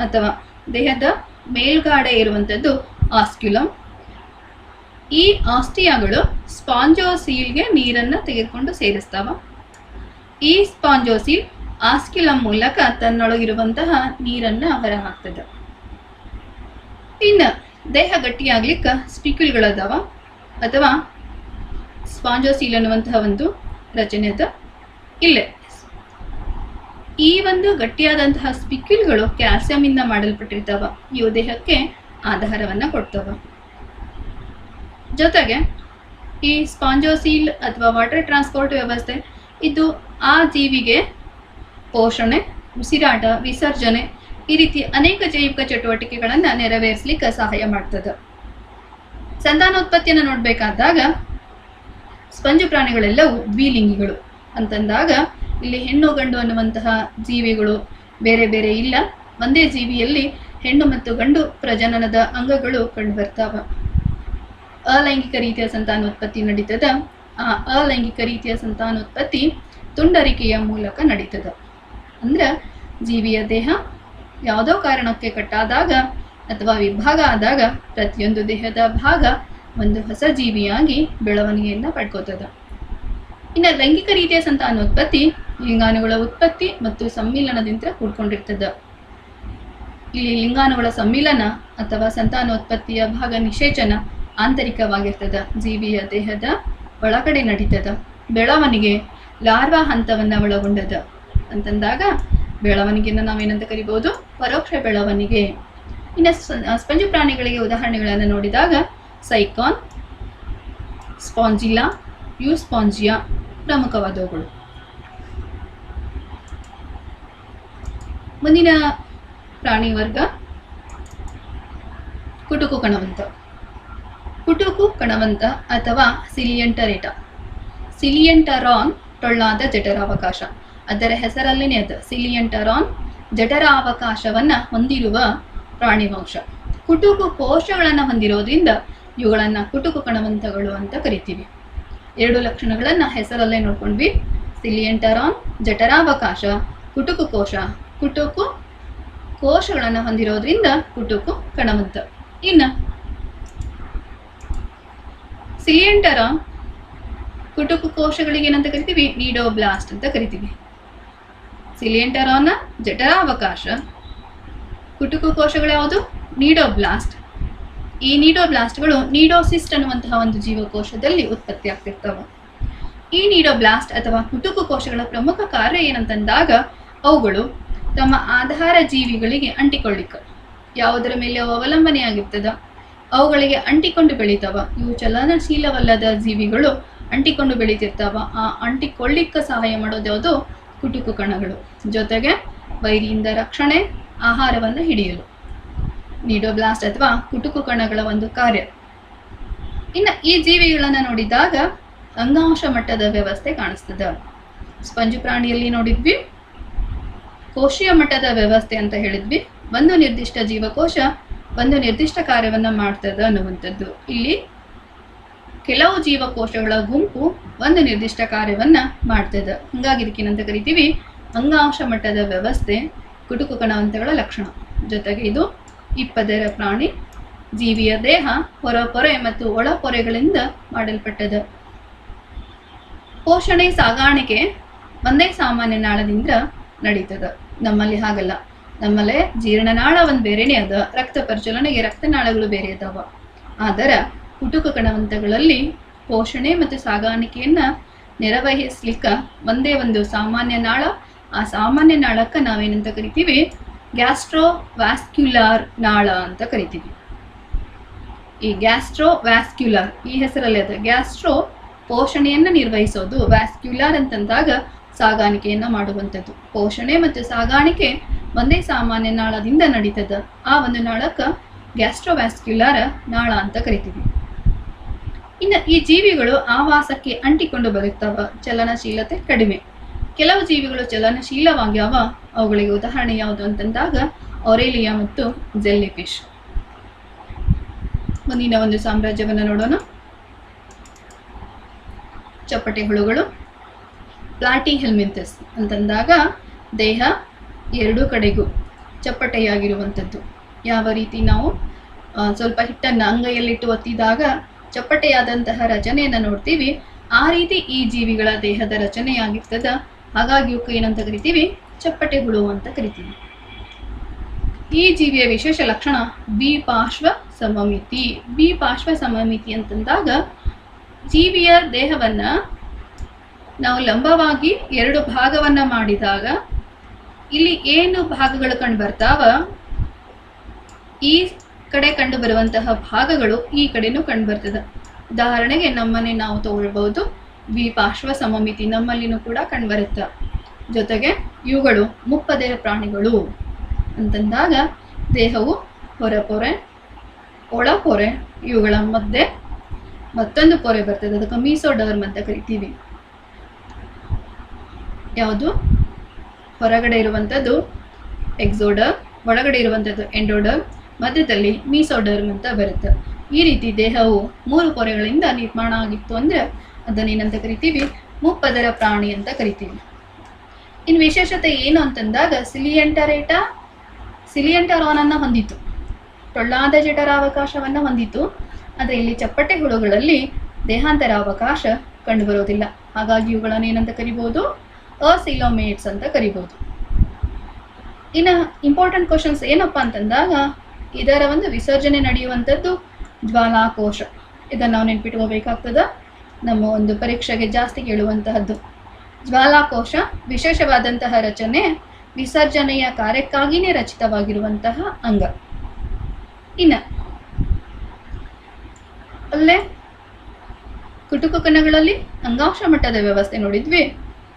ಅಥವಾ ದೇಹದ ಮೇಲ್ಗಾಡೆ ಇರುವಂಥದ್ದು ಆಸ್ಕ್ಯುಲಮ್. ಈ ಆಸ್ಟಿಯಾಗಳು ಸ್ಪಾಂಜೋಸೀಲ್ಗೆ ನೀರನ್ನು ತೆಗೆದುಕೊಂಡು ಸೇರಿಸ್ತಾವ. ಈ ಸ್ಪಾಂಜೋಸೀಲ್ ಆಸ್ಕ್ಯುಲಮ್ ಮೂಲಕ ತನ್ನೊಳಗಿರುವಂತಹ ನೀರನ್ನು ಹೊರಹಾಕ್ತದೆ. ಇನ್ನು ದೇಹ ಗಟ್ಟಿಯಾಗ್ಲಿಕ್ಕೆ ಸ್ಪಿಕ್ಯುಲ್ಗಳದಾವ ಅಥವಾ ಸ್ಪಾಂಜೋಸೀಲ್ ಅನ್ನುವಂತಹ ಒಂದು ರಚನೆ ಅದ. ಇಲ್ಲೇ ಈ ಒಂದು ಗಟ್ಟಿಯಾದಂತಹ ಸ್ಪಿಕ್ಯುಲ್ಗಳು ಕ್ಯಾಲ್ಸಿಯಂನಿಂದ ಮಾಡಲ್ಪಟ್ಟಿರ್ತಾವ. ಇವು ದೇಹಕ್ಕೆ ಆಧಾರವನ್ನು ಕೊಡ್ತಾವ. ಜೊತೆಗೆ ಈ ಸ್ಪಾಂಜೋಸೀಲ್ ಅಥವಾ ವಾಟರ್ ಟ್ರಾನ್ಸ್ಪೋರ್ಟ್ ವ್ಯವಸ್ಥೆ ಇದು ಆ ಜೀವಿಗೆ ಪೋಷಣೆ, ಉಸಿರಾಟ, ವಿಸರ್ಜನೆ ಈ ರೀತಿ ಅನೇಕ ಜೈವಿಕ ಚಟುವಟಿಕೆಗಳನ್ನು ನೆರವೇರಿಸಲಿಕ್ಕೆ ಸಹಾಯ ಮಾಡ್ತದೆ. ಸಂತಾನೋತ್ಪತ್ತಿಯನ್ನು ನೋಡಬೇಕಾದಾಗ ಸ್ಪಂಜು ಪ್ರಾಣಿಗಳೆಲ್ಲವೂ ದ್ವಿಲಿಂಗಿಗಳು ಅಂತಂದಾಗ ಇಲ್ಲಿ ಹೆಣ್ಣು ಗಂಡು ಅನ್ನುವಂತಹ ಜೀವಿಗಳು ಬೇರೆ ಬೇರೆ ಇಲ್ಲ. ಒಂದೇ ಜೀವಿಯಲ್ಲಿ ಹೆಣ್ಣು ಮತ್ತು ಗಂಡು ಪ್ರಜನನದ ಅಂಗಗಳು ಕಂಡುಬರ್ತಾವ. ಅಲೈಂಗಿಕ ರೀತಿಯ ಸಂತಾನೋತ್ಪತ್ತಿ ನಡೀತದ. ಆ ಅಲೈಂಗಿಕ ರೀತಿಯ ಸಂತಾನೋತ್ಪತ್ತಿ ತುಂಡರಿಕೆಯ ಮೂಲಕ ನಡೀತದ. ಅಂದ್ರೆ ಜೀವಿಯ ದೇಹ ಯಾವುದೋ ಕಾರಣಕ್ಕೆ ಕಟ್ಟಾದಾಗ ಅಥವಾ ವಿಭಾಗ ಆದಾಗ ಪ್ರತಿಯೊಂದು ದೇಹದ ಭಾಗ ಒಂದು ಹೊಸ ಜೀವಿಯಾಗಿ ಬೆಳವಣಿಗೆಯನ್ನು ಪಡ್ಕೋತದ. ಇನ್ನು ಲೈಂಗಿಕ ರೀತಿಯ ಸಂತಾನೋತ್ಪತ್ತಿ ಲಿಂಗಾಣುಗಳ ಉತ್ಪತ್ತಿ ಮತ್ತು ಸಮ್ಮಿಲನದಿಂದ ಕೂಡ್ಕೊಂಡಿರ್ತದ. ಇಲ್ಲಿ ಲಿಂಗಾಣುಗಳ ಸಮ್ಮಿಲನ ಅಥವಾ ಸಂತಾನೋತ್ಪತ್ತಿಯ ಭಾಗ ನಿಷೇಚನ ಆಂತರಿಕವಾಗಿರ್ತದ. ಜೀವಿಯ ದೇಹದ ಒಳಗಡೆ ನಡೀತದ. ಬೆಳವಣಿಗೆ ಲಾರ್ವಾ ಹಂತವನ್ನು ಒಳಗೊಂಡದ ಅಂತಂದಾಗ ಬೆಳವಣಿಗೆಯನ್ನು ನಾವೇನಂತ ಕರಿಬಹುದು? ಪರೋಕ್ಷ ಬೆಳವಣಿಗೆ. ಇನ್ನು ಸ್ಪಂಜು ಪ್ರಾಣಿಗಳಿಗೆ ಉದಾಹರಣೆಗಳನ್ನು ನೋಡಿದಾಗ ಸೈಕಾನ್, ಸ್ಪಾಂಜಿಲಾ, ಯೂಸ್ಪಾಂಜಿಯಾ ಪ್ರಮುಖವಾದವುಗಳು. ಮುಂದಿನ ಪ್ರಾಣಿ ವರ್ಗ ಕುಟುಕು ಕಣವಂತ. ಕುಟುಕು ಕಣವಂತ ಅಥವಾ ಸಿಲಿಯಂಟರೇಟ. ಸಿಲಿಯಂಟರಾನ್ ಟೊಳ್ಳಾದ ಜಠರಾವಕಾಶ. ಅದರ ಹೆಸರಲ್ಲೇನೆ ಅದು ಸಿಲಿಯಂಟರಾನ್ ಜಠರಾವಕಾಶವನ್ನು ಹೊಂದಿರುವ ಪ್ರಾಣಿ ವಂಶ. ಕುಟುಕು ಕೋಶಗಳನ್ನು ಹೊಂದಿರೋದ್ರಿಂದ ಇವುಗಳನ್ನು ಕುಟುಕು ಕಣವಂತಗಳು ಅಂತ ಕರಿತೀವಿ. ಎರಡು ಲಕ್ಷಣಗಳನ್ನು ಹೆಸರಲ್ಲೇ ನೋಡ್ಕೊಂಡ್ವಿ. ಸಿಲಿಯಂಟರಾನ್ ಜಠರಾವಕಾಶ, ಕುಟುಕು ಕೋಶ. ಕುಟುಕು ಕೋಶಗಳನ್ನು ಹೊಂದಿರೋದ್ರಿಂದ ಕುಟುಕು ಕಣವಂತ. ಇನ್ನು ಸಿಲಿಯಂಟರಾನ್ ಕುಟುಕು ಕೋಶಗಳಿಗೆ ಏನಂತ ಕರಿತೀವಿ? ನೀಡೋಬ್ಲಾಸ್ಟ್ ಅಂತ ಕರಿತೀವಿ. ಸಿಲಿಯಂಟರಾನ್ನ ಜಠರಾವಕಾಶ, ಕುಟುಕು ಕೋಶಗಳು ಯಾವುದು? ನೀಡೋಬ್ಲಾಸ್ಟ್. ಈ ನೀಡೋಬ್ಲಾಸ್ಟ್ಗಳು ನೀಡೋಸಿಸ್ಟ್ ಅನ್ನುವಂತಹ ಒಂದು ಜೀವಕೋಶದಲ್ಲಿ ಉತ್ಪತ್ತಿ ಆಗ್ತಿರ್ತವೆ. ಈ ನೀಡೋಬ್ಲಾಸ್ಟ್ ಅಥವಾ ಕುಟುಕು ಕೋಶಗಳ ಪ್ರಮುಖ ಕಾರ್ಯ ಏನಂತಂದಾಗ ಅವುಗಳು ತಮ್ಮ ಆಧಾರ ಜೀವಿಗಳಿಗೆ ಅಂಟಿಕೊಳ್ಳಿಕ್ಕೆ ಯಾವುದರ ಮೇಲೆ ಅವು ಅವಲಂಬನೆಯಾಗಿರ್ತದ ಅವುಗಳಿಗೆ ಅಂಟಿಕೊಂಡು ಬೆಳಿತಾವ. ಇವು ಚಲನಶೀಲವಲ್ಲದ ಜೀವಿಗಳು ಅಂಟಿಕೊಂಡು ಬೆಳೀತಿರ್ತಾವ. ಆ ಅಂಟಿಕೊಳ್ಳಿಕ್ಕೆ ಸಹಾಯ ಮಾಡೋದು ಯಾವುದು? ಕುಟುಕು ಕಣಗಳು. ಜೊತೆಗೆ ವೈರಿಯಿಂದ ರಕ್ಷಣೆ, ಆಹಾರವನ್ನು ಹಿಡಿಯಲು ನೀಡೋಬ್ಲಾಸ್ಟ್ ಅಥವಾ ಕುಟುಕು ಕಣಗಳ ಒಂದು ಕಾರ್ಯ. ಇನ್ನು ಈ ಜೀವಿಗಳನ್ನು ನೋಡಿದಾಗ ಅಂಗಾಂಶ ಮಟ್ಟದ ವ್ಯವಸ್ಥೆ ಕಾಣಿಸ್ತದೆ. ಸ್ಪಂಜು ಪ್ರಾಣಿಯಲ್ಲಿ ನೋಡಿದ್ವಿ ಕೋಶೀಯ ಮಟ್ಟದ ವ್ಯವಸ್ಥೆ ಅಂತ ಹೇಳಿದ್ವಿ. ಒಂದು ನಿರ್ದಿಷ್ಟ ಜೀವಕೋಶ ಒಂದು ನಿರ್ದಿಷ್ಟ ಕಾರ್ಯವನ್ನು ಮಾಡ್ತದೆ ಅನ್ನುವಂಥದ್ದು. ಇಲ್ಲಿ ಕೆಲವು ಜೀವಕೋಶಗಳ ಗುಂಪು ಒಂದು ನಿರ್ದಿಷ್ಟ ಕಾರ್ಯವನ್ನು ಮಾಡ್ತದೆ. ಹಂಗಾಗಿ ಇದಕ್ಕೇನಂತ ಕರಿತೀವಿ? ಅಂಗಾಂಶ ಮಟ್ಟದ ವ್ಯವಸ್ಥೆ ಕುಟುಕು ಕಣವಂತಗಳ ಲಕ್ಷಣ. ಜೊತೆಗೆ ಇದು ಇಪ್ಪದರ ಪ್ರಾಣಿ. ಜೀವಿಯ ದೇಹ ಹೊರಪೊರೆ ಮತ್ತು ಒಳಪೊರೆಗಳಿಂದ ಮಾಡಲ್ಪಟ್ಟದ. ಪೋಷಣೆ ಸಾಗಾಣಿಕೆ ಒಂದೇ ಸಾಮಾನ್ಯ ನಾಳದಿಂದ ನಡೀತದ. ನಮ್ಮಲ್ಲಿ ಹಾಗಲ್ಲ. ನಮ್ಮಲ್ಲೇ ಜೀರ್ಣನಾಳ ಒಂದು ಬೇರೆನೇ ಅದ, ರಕ್ತ ಪರಿಚಲನೆಗೆ ರಕ್ತನಾಳಗಳು ಬೇರೆ ಅದಾವ. ಆದರೆ ಕುಟುಕು ಕಣವಂತಗಳಲ್ಲಿ ಪೋಷಣೆ ಮತ್ತು ಸಾಗಾಣಿಕೆಯನ್ನು ನಿರ್ವಹಿಸ್ಲಿಕ್ಕೆ ಒಂದೇ ಒಂದು ಸಾಮಾನ್ಯ ನಾಳ. ಆ ಸಾಮಾನ್ಯ ನಾಳಕ್ಕೆ ನಾವೇನಂತ ಕರಿತೀವಿ? ಗ್ಯಾಸ್ಟ್ರೋವ್ಯಾಸ್ಕ್ಯುಲಾರ್ ನಾಳ ಅಂತ ಕರಿತೀವಿ. ಈ ಗ್ಯಾಸ್ಟ್ರೋವ್ಯಾಸ್ಕ್ಯುಲಾರ್ ಈ ಹೆಸರಲ್ಲಿ ಅದ. ಗ್ಯಾಸ್ಟ್ರೋ ಪೋಷಣೆಯನ್ನು ನಿರ್ವಹಿಸೋದು, ವ್ಯಾಸ್ಕ್ಯುಲಾರ್ ಅಂತಂದಾಗ ಸಾಗಾಣಿಕೆಯನ್ನು ಮಾಡುವಂಥದ್ದು. ಪೋಷಣೆ ಮತ್ತು ಸಾಗಾಣಿಕೆ ಒಂದೇ ಸಾಮಾನ್ಯ ನಾಳದಿಂದ ನಡೀತದ. ಆ ಒಂದು ನಾಳಕ್ಕೆ ಗ್ಯಾಸ್ಟ್ರೋವ್ಯಾಸ್ಕ್ಯುಲಾರ್ ನಾಳ ಅಂತ ಕರಿತೀವಿ. ಇನ್ನು ಈ ಜೀವಿಗಳು ಆವಾಸಕ್ಕೆ ಅಂಟಿಕೊಂಡು ಬದುಕ್ತಾವ. ಚಲನಶೀಲತೆ ಕಡಿಮೆ. ಕೆಲವು ಜೀವಿಗಳು ಚಲನಶೀಲವಾಗ್ಯಾವ. ಅವುಗಳಿಗೆ ಉದಾಹರಣೆ ಯಾವುದು ಅಂತಂದಾಗ ಒರೇಲಿಯಾ ಮತ್ತು ಜೆಲ್ಲಿಫಿಶ್. ಮುಂದಿನ ಒಂದು ಸಾಮ್ರಾಜ್ಯವನ್ನು ನೋಡೋಣ. ಚಪ್ಪಟೆ ಹುಳುಗಳು. ಪ್ಲಾಟಿಹೆಲ್ಮಿಂಥಸ್ ಅಂತಂದಾಗ ದೇಹ ಎರಡೂ ಕಡೆಗೂ ಚಪ್ಪಟೆಯಾಗಿರುವಂಥದ್ದು. ಯಾವ ರೀತಿ ನಾವು ಸ್ವಲ್ಪ ಹಿಟ್ಟನ್ನು ಅಂಗೈಯಲ್ಲಿಟ್ಟು ಒತ್ತಿದಾಗ ಚಪ್ಪಟೆಯಾದಂತಹ ರಚನೆಯನ್ನು ನೋಡ್ತೀವಿ. ಆ ರೀತಿ ಈ ಜೀವಿಗಳ ದೇಹದ ರಚನೆಯಾಗಿರ್ತದ. ಹಾಗಾಗಿ ಇವಕ್ಕೆ ಏನಂತ ಕರಿತೀವಿ? ಚಪ್ಪಟೆ ಹುಳು ಅಂತ ಕರಿತೀವಿ. ಈ ಜೀವಿಯ ವಿಶೇಷ ಲಕ್ಷಣ ದ್ವಿಪಾರ್ಶ್ವ ಸಮಮಿತಿ. ದ್ವಿಪಾರ್ಶ್ವ ಸಮಮಿತಿ ಅಂತಂದಾಗ ಜೀವಿಯ ದೇಹವನ್ನ ನಾವು ಲಂಬವಾಗಿ 2 ಭಾಗವನ್ನ ಮಾಡಿದಾಗ ಇಲ್ಲಿ ಏನು ಭಾಗಗಳು ಕಂಡು ಬರ್ತಾವ, ಈ ಕಡೆ ಕಂಡು ಬರುವಂತಹ ಭಾಗಗಳು ಈ ಕಡೆನೂ ಕಂಡು ಬರ್ತದೆ. ಉದಾಹರಣೆಗೆ ನಮ್ಮನೆ ನಾವು ತಗೊಳ್ಬಹುದು, ದ್ವಿಪಾರ್ಶ್ವ ಸಮಮಿತಿ ನಮ್ಮಲ್ಲಿನೂ ಕೂಡ ಕಂಡು ಬರುತ್ತೆ. ಜೊತೆಗೆ ಇವುಗಳು ಮುಪ್ಪದೆಯ ಪ್ರಾಣಿಗಳು ಅಂತಂದಾಗ ದೇಹವು ಹೊರಪೊರೆ, ಒಳಪೊರೆ, ಇವುಗಳ ಮಧ್ಯೆ ಮತ್ತೊಂದು ಪೊರೆ ಬರ್ತದೆ. ಅದಕ್ಕೆ ಮೀಸೋಡರ್ಮ್ ಅಂತ ಕರಿತೀವಿ. ಯಾವುದು? ಹೊರಗಡೆ ಇರುವಂಥದ್ದು ಎಕ್ಸೋಡರ್ಮ್, ಒಳಗಡೆ ಇರುವಂಥದ್ದು ಎಂಡೋಡರ್ಮ್, ಮಧ್ಯದಲ್ಲಿ ಮೀಸೋಡರ್ಮ್ ಅಂತ ಬರುತ್ತೆ. ಈ ರೀತಿ ದೇಹವು 3 ಪೊರೆಗಳಿಂದ ನಿರ್ಮಾಣ ಆಗಿತ್ತು ಅಂದರೆ ಅದನ್ನೇನಂತ ಕರಿತೀವಿ? ಮುಪ್ಪದರ ಪ್ರಾಣಿ ಅಂತ ಕರಿತೀವಿ. ಇನ್ನು ವಿಶೇಷತೆ ಏನು ಅಂತಂದಾಗ ಸಿಲಿಯಂಟರಾನ್ ಅನ್ನು ಹೊಂದಿತ್ತು, ಟೊಳ್ಳಾದ ಜಠರಾವಕಾಶವನ್ನು ಹೊಂದಿತ್ತು. ಆದರೆ ಇಲ್ಲಿ ಚಪ್ಪಟೆ ಹುಳುಗಳಲ್ಲಿ ದೇಹಾಂತರಾವಕಾಶ ಕಂಡುಬರೋದಿಲ್ಲ. ಹಾಗಾಗಿ ಇವುಗಳನ್ನು ಏನಂತ ಕರಿಬಹುದು? ಅಸಿಲೋಮೇಟ್ಸ್ ಅಂತ ಕರಿಬಹುದು. ಇನ್ನು ಇಂಪಾರ್ಟೆಂಟ್ ಕ್ವಶನ್ಸ್ ಏನಪ್ಪಾ ಅಂತಂದಾಗ ಇದರ ಒಂದು ವಿಸರ್ಜನೆ ನಡೆಯುವಂಥದ್ದು ಜ್ವಾಲಾಕೋಶ. ಇದನ್ನು ನಾವು ನೆನ್ಪಿಟ್ಕೋಬೇಕಾಗ್ತದ. ನಮ್ಮ ಒಂದು ಪರೀಕ್ಷೆಗೆ ಜಾಸ್ತಿ ಕೇಳುವಂತಹದ್ದು ಜ್ವಾಲಾಕೋಶ. ವಿಶೇಷವಾದಂತಹ ರಚನೆ, ವಿಸರ್ಜನೆಯ ಕಾರ್ಯಕ್ಕಾಗಿಯೇ ರಚಿತವಾಗಿರುವಂತಹ ಅಂಗ. ಇನ್ನು ಅಲ್ಲೇ ಕುಟುಕು ಕಣಗಳಲ್ಲಿ ಅಂಗಾಂಶ ಮಟ್ಟದ ವ್ಯವಸ್ಥೆ ನೋಡಿದ್ವಿ.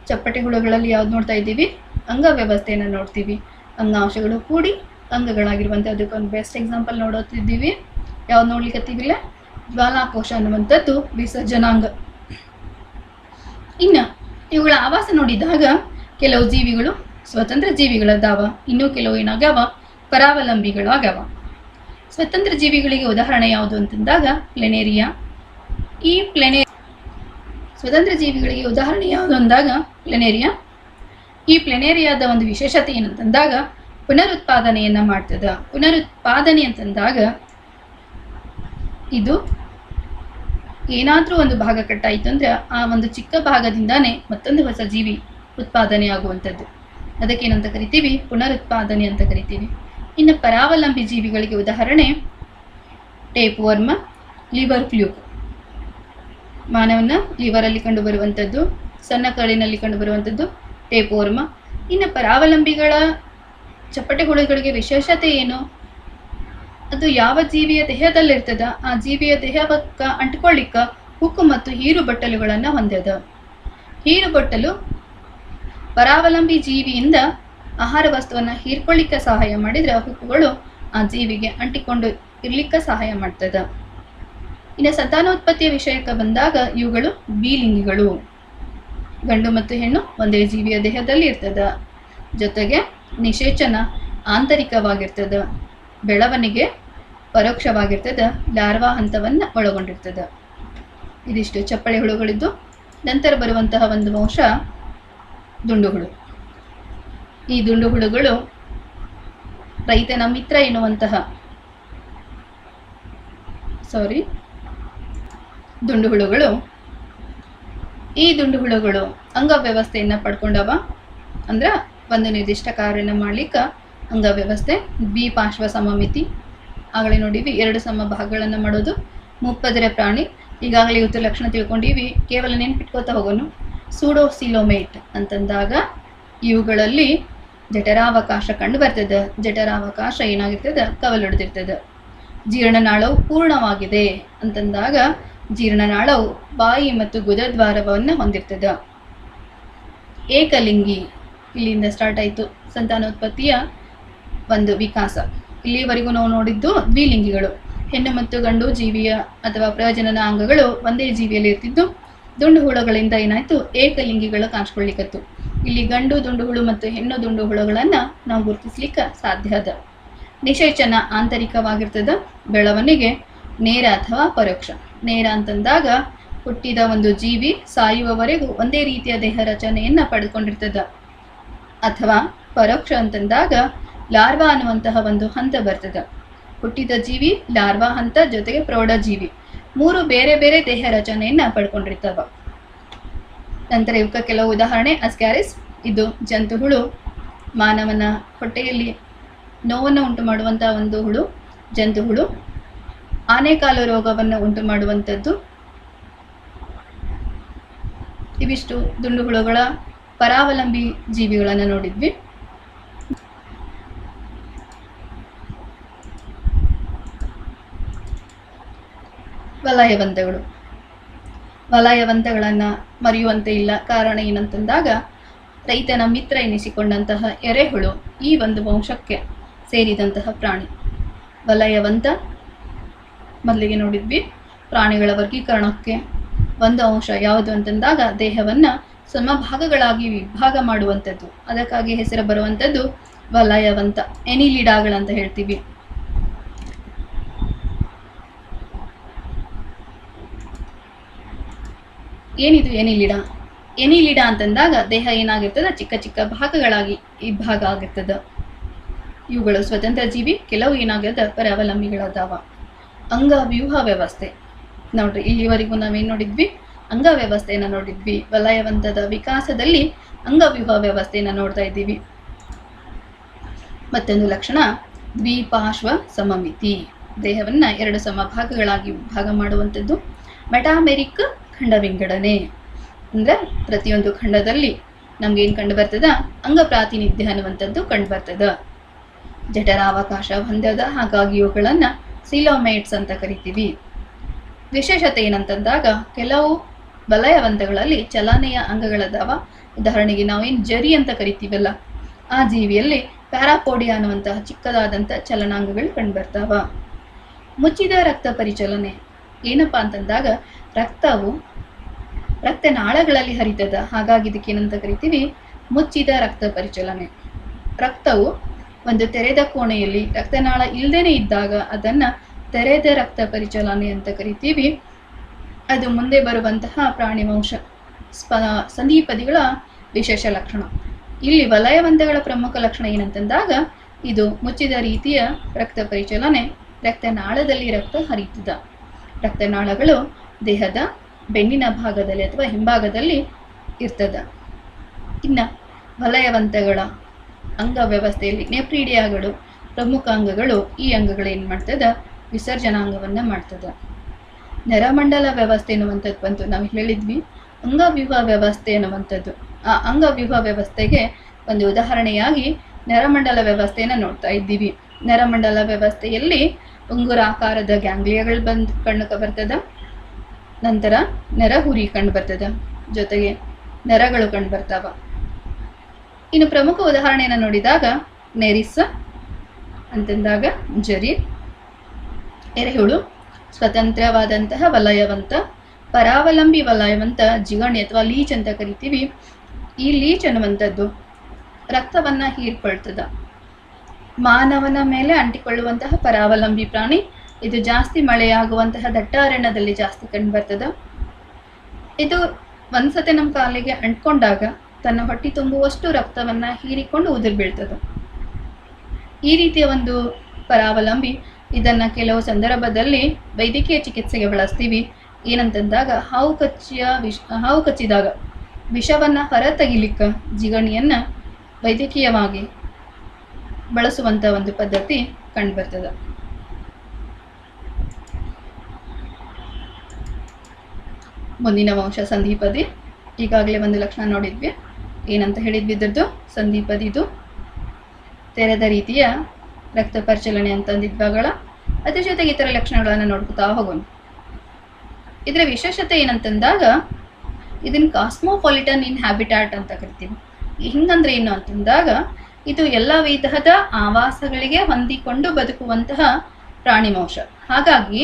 ಚಪ್ಪಟೆ ಹುಳುಗಳಲ್ಲಿ ಯಾವ್ದು ನೋಡ್ತಾ ಇದ್ದೀವಿ? ಅಂಗ ವ್ಯವಸ್ಥೆಯನ್ನು ನೋಡ್ತೀವಿ. ಅಂಗಾಂಶಗಳು ಕೂಡಿ ಅಂಗಗಳಾಗಿರುವಂಥದ್ದಕ್ಕೊಂದು ಬೆಸ್ಟ್ ಎಕ್ಸಾಂಪಲ್ ನೋಡುತ್ತಿದ್ದೀವಿ. ಯಾವ್ದು ನೋಡ್ಲಿಕ್ಕತ್ತೀವಿಲ್ಲ? ಜ್ವಾಲಾಕೋಶ ಅನ್ನುವಂಥದ್ದು ವಿಸರ್ಜನಾಂಗ. ಇನ್ನು ಇವುಗಳ ಆವಾಸ ನೋಡಿದಾಗ ಕೆಲವು ಜೀವಿಗಳು ಸ್ವತಂತ್ರ ಜೀವಿಗಳದಾವ, ಇನ್ನೂ ಕೆಲವು ಏನಾಗ್ಯಾವ? ಪರಾವಲಂಬಿಗಳಾಗ್ಯಾವ. ಸ್ವತಂತ್ರ ಜೀವಿಗಳಿಗೆ ಉದಾಹರಣೆ ಯಾವುದು ಅಂತಂದಾಗ ಪ್ಲೆನೇರಿಯಾ. ಸ್ವತಂತ್ರ ಜೀವಿಗಳಿಗೆ ಉದಾಹರಣೆ ಯಾವುದು ಅಂದಾಗ ಪ್ಲೆನೇರಿಯಾ. ಈ ಪ್ಲೆನೇರಿಯಾದ ಒಂದು ವಿಶೇಷತೆ ಏನಂತಂದಾಗ ಪುನರುತ್ಪಾದನೆಯನ್ನ ಮಾಡ್ತದ. ಪುನರುತ್ಪಾದನೆ ಅಂತಂದಾಗ ಇದು ಏನಾದರೂ ಒಂದು ಭಾಗ ಕಟ್ಟಾಯಿತು ಅಂದ್ರೆ ಆ ಒಂದು ಚಿಕ್ಕ ಭಾಗದಿಂದಾನೇ ಮತ್ತೊಂದು ಹೊಸ ಜೀವಿ ಉತ್ಪಾದನೆ ಆಗುವಂಥದ್ದು. ಅದಕ್ಕೇನಂತ ಕರಿತೀವಿ? ಪುನರುತ್ಪಾದನೆ ಅಂತ ಕರಿತೀವಿ. ಇನ್ನು ಪರಾವಲಂಬಿ ಜೀವಿಗಳಿಗೆ ಉದಾಹರಣೆ ಟೇಪ್ ವರ್ಮ್, ಲಿವರ್ ಫ್ಲೂಕ್. ಮಾನವನ ಲಿವರಲ್ಲಿ ಕಂಡು ಬರುವಂಥದ್ದು, ಸಣ್ಣ ಕರಳಿನಲ್ಲಿ ಕಂಡು ಬರುವಂಥದ್ದು ಟೇಪ್ ವರ್ಮ್. ಇನ್ನು ಪರಾವಲಂಬಿಗಳ ಚಪ್ಪಟೆ ಹುಳುಗಳಿಗೆ ವಿಶೇಷತೆ ಏನು? ಅದು ಯಾವ ಜೀವಿಯ ದೇಹದಲ್ಲಿರ್ತದ ಆ ಜೀವಿಯ ದೇಹಕ್ಕೆ ಅಂಟ್ಕೊಳ್ಳಿಕ್ಕ ಹುಕ್ಕು ಮತ್ತು ಹೀರು ಬಟ್ಟಲುಗಳನ್ನು ಹೊಂದದ. ಹೀರು ಬಟ್ಟಲು ಪರಾವಲಂಬಿ ಜೀವಿಯಿಂದ ಆಹಾರ ವಸ್ತುವನ್ನು ಹೀರ್ಕೊಳ್ಳಿಕ್ಕೆ ಸಹಾಯ ಮಾಡಿದ್ರೆ ಹುಕ್ಕುಗಳು ಆ ಜೀವಿಗೆ ಅಂಟಿಕೊಂಡು ಇರ್ಲಿಕ್ಕೆ ಸಹಾಯ ಮಾಡ್ತದ. ಇನ್ನು ಸಂತಾನೋತ್ಪತ್ತಿಯ ವಿಷಯಕ್ಕೆ ಬಂದಾಗ ಇವುಗಳು ದ್ವಿಲಿಂಗಿಗಳು. ಗಂಡು ಮತ್ತು ಹೆಣ್ಣು ಒಂದೇ ಜೀವಿಯ ದೇಹದಲ್ಲಿ ಇರ್ತದ. ಜೊತೆಗೆ ನಿಷೇಚನ ಆಂತರಿಕವಾಗಿರ್ತದ, ಬೆಳವಣಿಗೆ ಪರೋಕ್ಷವಾಗಿರ್ತದ, ಲಾರ್ವಾ ಹಂತವನ್ನು ಒಳಗೊಂಡಿರ್ತದ. ಇದಿಷ್ಟು ಚಪ್ಪಳೆ ಹುಳುಗಳಿದ್ದು. ನಂತರ ಬರುವಂತಹ ಒಂದು ವಂಶ ದುಂಡುಹುಳು. ಈ ದುಂಡುಹುಳುಗಳು ರೈತನ ಮಿತ್ರ ಎನ್ನುವಂತಹ ದುಂಡುಹುಳುಗಳು. ಈ ದುಂಡುಹುಳುಗಳು ಅಂಗವ್ಯವಸ್ಥೆಯನ್ನು ಪಡ್ಕೊಂಡವ. ಅಂದ್ರೆ ಒಂದು ನಿರ್ದಿಷ್ಟ ಕಾರ್ಯನ ಮಾಡ್ಲಿಕ್ಕೆ ಅಂಗವ್ಯವಸ್ಥೆ. ದ್ವಿಪಾರ್ಶ್ವ ಸಮಮಿತಿ ಆಗಲೇ ನೋಡಿವಿ. 2 ಸಮ ಭಾಗಗಳನ್ನು ಮಾಡೋದು. ಮುಪ್ಪದರ ಪ್ರಾಣಿ ಈಗಾಗಲೇ ಇವತ್ತು ಲಕ್ಷಣ ತಿಳ್ಕೊಂಡಿವಿ. ಕೇವಲ ನೆನ್ಪಿಟ್ಕೋತಾ ಹೋಗೋನು. ಸೂಡೋಸಿಲೋಮೇಟ್ ಅಂತಂದಾಗ ಇವುಗಳಲ್ಲಿ ಜಠರಾವಕಾಶ ಕಂಡು ಬರ್ತದೆ. ಜಠರಾವಕಾಶ ಏನಾಗಿರ್ತದೆ? ಕವಲೊಡೆದಿರ್ತದೆ. ಜೀರ್ಣನಾಳವು ಪೂರ್ಣವಾಗಿದೆ ಅಂತಂದಾಗ ಜೀರ್ಣನಾಳವು ಬಾಯಿ ಮತ್ತು ಗುದದ್ವಾರವನ್ನು ಹೊಂದಿರ್ತದೆ. ಏಕಲಿಂಗಿ, ಇಲ್ಲಿಂದ ಸ್ಟಾರ್ಟ್ ಆಯಿತು ಸಂತಾನೋತ್ಪತ್ತಿಯ ಒಂದು ವಿಕಾಸ. ಇಲ್ಲಿವರೆಗೂ ನಾವು ನೋಡಿದ್ದು ದ್ವಿಲಿಂಗಿಗಳು. ಹೆಣ್ಣು ಮತ್ತು ಗಂಡು ಜೀವಿಯ ಅಥವಾ ಪ್ರಯೋಜನನ ಅಂಗಗಳು ಒಂದೇ ಜೀವಿಯಲ್ಲಿ ಇರ್ತಿದ್ದು, ದುಂಡು ಹುಳುಗಳಿಂದ ಏನಾಯ್ತು? ಏಕಲಿಂಗಿಗಳು ಕಾಣಿಸ್ಕೊಳ್ಳಿಕ್ಕತ್ತು. ಇಲ್ಲಿ ಗಂಡು ದುಂಡುಹುಳು ಮತ್ತು ಹೆಣ್ಣು ದುಂಡುಹುಳುಗಳನ್ನು ನಾವು ಗುರುತಿಸ್ಲಿಕ್ಕೆ ಸಾಧ್ಯ ಅದ. ನಿಷೇಚನ ಆಂತರಿಕವಾಗಿರ್ತದ. ಬೆಳವಣಿಗೆ ನೇರ ಅಥವಾ ಪರೋಕ್ಷ. ನೇರ ಅಂತಂದಾಗ ಹುಟ್ಟಿದ ಒಂದು ಜೀವಿ ಸಾಯುವವರೆಗೂ ಒಂದೇ ರೀತಿಯ ದೇಹ ರಚನೆಯನ್ನು ಪಡೆದುಕೊಂಡಿರ್ತದ. ಅಥವಾ ಪರೋಕ್ಷ ಅಂತಂದಾಗ ಲಾರ್ವಾ ಅನ್ನುವಂತಹ ಒಂದು ಹಂತ ಬರ್ತದೆ. ಹುಟ್ಟಿದ ಜೀವಿ, ಲಾರ್ವಾ ಹಂತ ಜೊತೆಗೆ ಪ್ರೌಢಜೀವಿ 3 ಬೇರೆ ಬೇರೆ ದೇಹ ರಚನೆಯನ್ನ ಪಡ್ಕೊಂಡಿರ್ತಾವ. ನಂತರ ಇವಕ್ಕೆ ಕೆಲವು ಉದಾಹರಣೆ: ಅಸ್ಕ್ಯಾರಿಸ್, ಇದು ಜಂತು ಹುಳು, ಮಾನವನ ಹೊಟ್ಟೆಯಲ್ಲಿ ನೋವನ್ನು ಉಂಟು ಮಾಡುವಂತಹ ಒಂದು ಹುಳು, ಜಂತು ಹುಳು. ಆನೆಕಾಲು ರೋಗವನ್ನು ಉಂಟು ಮಾಡುವಂಥದ್ದು. ಇವಿಷ್ಟು ದುಂಡು ಹುಳುಗಳ ಪರಾವಲಂಬಿ ಜೀವಿಗಳನ್ನು ನೋಡಿದ್ವಿ. ವಲಯವಂತಗಳು. ವಲಯವಂತಗಳನ್ನು ಮರೆಯುವಂತೆ ಇಲ್ಲ. ಕಾರಣ ಏನಂತಂದಾಗ, ರೈತನ ಮಿತ್ರ ಎನಿಸಿಕೊಂಡಂತಹ ಎರೆಹುಳು ಈ ಒಂದು ವಂಶಕ್ಕೆ ಸೇರಿದಂತಹ ಪ್ರಾಣಿ. ವಲಯವಂತ ಮೊದಲಿಗೆ ನೋಡಿದ್ವಿ. ಪ್ರಾಣಿಗಳ ವರ್ಗೀಕರಣಕ್ಕೆ ಒಂದು ಅಂಶ ಯಾವುದು ಅಂತಂದಾಗ, ದೇಹವನ್ನು ಸಮಭಾಗಗಳಾಗಿ ವಿಭಾಗ ಮಾಡುವಂಥದ್ದು. ಅದಕ್ಕಾಗಿ ಹೆಸರು ಬರುವಂಥದ್ದು ವಲಯವಂತ, ಎನಿಲಿಡಾಗಳಂತ ಹೇಳ್ತೀವಿ. ಏನಿದು ಎನಿಲಿಡ? ಎನಿಲಿಡ ಅಂತಂದಾಗ ದೇಹ ಏನಾಗಿರ್ತದೆ, ಚಿಕ್ಕ ಚಿಕ್ಕ ಭಾಗಗಳಾಗಿ ವಿಭಾಗ ಆಗಿರ್ತದೆ. ಇವುಗಳು ಸ್ವತಂತ್ರ ಜೀವಿ, ಕೆಲವು ಏನಾಗ್ಯದ ಪರಾವಲಂಬಿಗಳದಾವ. ಅಂಗವ್ಯೂಹ ವ್ಯವಸ್ಥೆ ನೋಡ್ರಿ, ಇಲ್ಲಿವರೆಗೂ ನಾವೇನು ನೋಡಿದ್ವಿ? ಅಂಗವ್ಯವಸ್ಥೆಯನ್ನು ನೋಡಿದ್ವಿ. ವಲಯವಂತದ ವಿಕಾಸದಲ್ಲಿ ಅಂಗವ್ಯೂಹ ವ್ಯವಸ್ಥೆಯನ್ನು ನೋಡ್ತಾ ಇದ್ದೀವಿ. ಮತ್ತೊಂದು ಲಕ್ಷಣ ದ್ವಿಪಾರ್ಶ್ವ ಸಮಮಿತಿ, ದೇಹವನ್ನು 2 ಸಮಭಾಗಗಳಾಗಿ ವಿಭಾಗ ಮಾಡುವಂಥದ್ದು. ಮೆಟಾಮೆರಿಕ್ ಖಂಡ ವಿಂಗಡಣೆ ಅಂದರೆ ಪ್ರತಿಯೊಂದು ಖಂಡದಲ್ಲಿ ನಮ್ಗೇನು ಕಂಡು ಬರ್ತದ, ಅಂಗ ಪ್ರಾತಿನಿಧ್ಯ ಅನ್ನುವಂಥದ್ದು ಕಂಡು ಬರ್ತದ. ಜಠರಾವಕಾಶ ಹೊಂದದ, ಹಾಗಾಗಿ ಇವುಗಳನ್ನು ಸಿಲೋಮೇಟ್ಸ್ ಅಂತ ಕರಿತೀವಿ. ವಿಶೇಷತೆ ಏನಂತಂದಾಗ, ಕೆಲವು ವಲಯವಂತಗಳಲ್ಲಿ ಚಲನೆಯ ಅಂಗಗಳದಾವ. ಉದಾಹರಣೆಗೆ ನಾವೇನು ಜರಿ ಅಂತ ಕರಿತೀವಲ್ಲ, ಆ ಜೀವಿಯಲ್ಲಿ ಪ್ಯಾರಾಪೋಡಿಯಾ ಅನ್ನುವಂತಹ ಚಿಕ್ಕದಾದಂಥ ಚಲನಾಂಗಗಳು ಕಂಡುಬರ್ತಾವ. ಮುಚ್ಚಿದ ರಕ್ತ ಪರಿಚಲನೆ ಏನಪ್ಪ ಅಂತಂದಾಗ, ರಕ್ತವು ರಕ್ತನಾಳಗಳಲ್ಲಿ ಹರಿತದ, ಹಾಗಾಗಿ ಇದಕ್ಕೇನಂತ ಕರಿತೀವಿ? ಮುಚ್ಚಿದ ರಕ್ತ ಪರಿಚಲನೆ. ರಕ್ತವು ಒಂದು ತೆರೆದ ಕೋಣೆಯಲ್ಲಿ ರಕ್ತನಾಳ ಇಲ್ಲದೇನೆ ಇದ್ದಾಗ ಅದನ್ನು ತೆರೆದ ರಕ್ತ ಪರಿಚಲನೆ ಅಂತ ಕರಿತೀವಿ. ಅದು ಮುಂದೆ ಬರುವಂತಹ ಪ್ರಾಣಿವಂಶ ಸಂಧಿಪದಿಗಳ ವಿಶೇಷ ಲಕ್ಷಣ. ಇಲ್ಲಿ ವಲಯವಂತಗಳ ಪ್ರಮುಖ ಲಕ್ಷಣ ಏನಂತಂದಾಗ, ಇದು ಮುಚ್ಚಿದ ರೀತಿಯ ರಕ್ತ ಪರಿಚಲನೆ. ರಕ್ತನಾಳದಲ್ಲಿ ರಕ್ತ ಹರಿತದ. ರಕ್ತನಾಳಗಳು ದೇಹದ ಬೆನ್ನಿನ ಭಾಗದಲ್ಲಿ ಅಥವಾ ಹಿಂಭಾಗದಲ್ಲಿ ಇರ್ತದ. ಇನ್ನು ವಲಯವಂತಗಳ ಅಂಗ ವ್ಯವಸ್ಥೆಯಲ್ಲಿ ನೆಪ್ರಿಡಿಯಾಗಳು ಪ್ರಮುಖ ಅಂಗಗಳು. ಈ ಅಂಗಗಳು ಏನು ಮಾಡ್ತದ? ವಿಸರ್ಜನಾಂಗವನ್ನು ಮಾಡ್ತದ. ನರಮಂಡಲ ವ್ಯವಸ್ಥೆ ಅನ್ನುವಂಥದ್ದು ಬಂತು. ನಾವು ಹೇಳಿದ್ವಿ ಅಂಗವ್ಯೂಹ ವ್ಯವಸ್ಥೆ ಅನ್ನುವಂಥದ್ದು. ಆ ಅಂಗವ್ಯೂಹ ವ್ಯವಸ್ಥೆಗೆ ಒಂದು ಉದಾಹರಣೆಯಾಗಿ ನರಮಂಡಲ ವ್ಯವಸ್ಥೆಯನ್ನು ನೋಡ್ತಾ ಇದ್ದೀವಿ. ನರಮಂಡಲ ವ್ಯವಸ್ಥೆಯಲ್ಲಿ ಉಂಗುರಾಕಾರದ ಗ್ಯಾಂಗ್ಲಿಯಾಗಳು ಕಂಡು ಬರ್ತದ. ನಂತರ ನರಹುರಿ ಕಂಡು ಬರ್ತದ, ಜೊತೆಗೆ ನರಗಳು ಕಂಡು ಬರ್ತಾವ. ಇನ್ನು ಪ್ರಮುಖ ಉದಾಹರಣೆಯನ್ನು ನೋಡಿದಾಗ ನೆರಿಸ್ ಅಂತಂದಾಗ ಜರಿ, ಎರೆಹುಳು, ಸ್ವತಂತ್ರವಾದಂತಹ ವಲಯವಂತ, ಪರಾವಲಂಬಿ ವಲಯವಂತ ಜಿಗಣಿ ಅಥವಾ ಲೀಚ್ ಅಂತ ಕರಿತೀವಿ. ಈ ಲೀಚ್ ಅನ್ನುವಂಥದ್ದು ರಕ್ತವನ್ನು ಹೀರ್ಕೊಳ್ತದ. ಮಾನವನ ಮೇಲೆ ಅಂಟಿಕೊಳ್ಳುವಂತಹ ಪರಾವಲಂಬಿ ಪ್ರಾಣಿ. ಇದು ಜಾಸ್ತಿ ಮಳೆಯಾಗುವಂತಹ ದಟ್ಟ ಅರಣ್ಯದಲ್ಲಿ ಜಾಸ್ತಿ ಕಂಡು ಬರ್ತದ. ಇದು ಒಂದ್ಸತಿ ನಮ್ಮ ಕಾಲಿಗೆ ಅಂಟ್ಕೊಂಡಾಗ ತನ್ನ ಹೊಟ್ಟೆ ತುಂಬುವಷ್ಟು ರಕ್ತವನ್ನು ಹೀರಿಕೊಂಡು ಉದುರು ಬೀಳ್ತದೆ. ಈ ರೀತಿಯ ಒಂದು ಪರಾವಲಂಬಿ. ಇದನ್ನು ಕೆಲವು ಸಂದರ್ಭದಲ್ಲಿ ವೈದ್ಯಕೀಯ ಚಿಕಿತ್ಸೆಗೆ ಬಳಸ್ತೀವಿ. ಏನಂತಂದಾಗ ಹಾವು ಕಚ್ಚಿದಾಗ ವಿಷವನ್ನು ಹೊರತೆಗಿಲಿಕ್ಕೆ ಜಿಗಣಿಯನ್ನು ವೈದ್ಯಕೀಯವಾಗಿ ಬಳಸುವಂಥ ಒಂದು ಪದ್ಧತಿ ಕಂಡುಬರ್ತದೆ. ಮುಂದಿನ ವಂಶ ಸಂಧಿಪದಿ. ಈಗಾಗಲೇ ಒಂದು ಲಕ್ಷಣ ನೋಡಿದ್ವಿ. ಏನಂತ ಹೇಳಿದ್ವಿ ಇದ್ರದ್ದು? ಸಂಧಿಪದಿದು ತೆರೆದ ರೀತಿಯ ರಕ್ತ ಪರಿಚಲನೆ ಅಂತಂದಿದ್ವಾಗಳ. ಅದ್ರ ಜೊತೆಗೆ ಇತರ ಲಕ್ಷಣಗಳನ್ನು ನೋಡ್ಕೊತಾ ಹೋಗೋಣ. ಇದರ ವಿಶೇಷತೆ ಏನಂತಂದಾಗ, ಇದನ್ನ ಕಾಸ್ಮೋಪಾಲಿಟನ್ ಇನ್ಹ್ಯಾಬಿಟ್ಯಾಟ್ ಅಂತ ಕರಿತೀವಿ. ಹಿಂಗಂದ್ರೆ ಏನು ಅಂತಂದಾಗ, ಇದು ಎಲ್ಲ ವಿಧದ ಆವಾಸಗಳಿಗೆ ಹೊಂದಿಕೊಂಡು ಬದುಕುವಂತಹ ಪ್ರಾಣಿವಂಶ. ಹಾಗಾಗಿ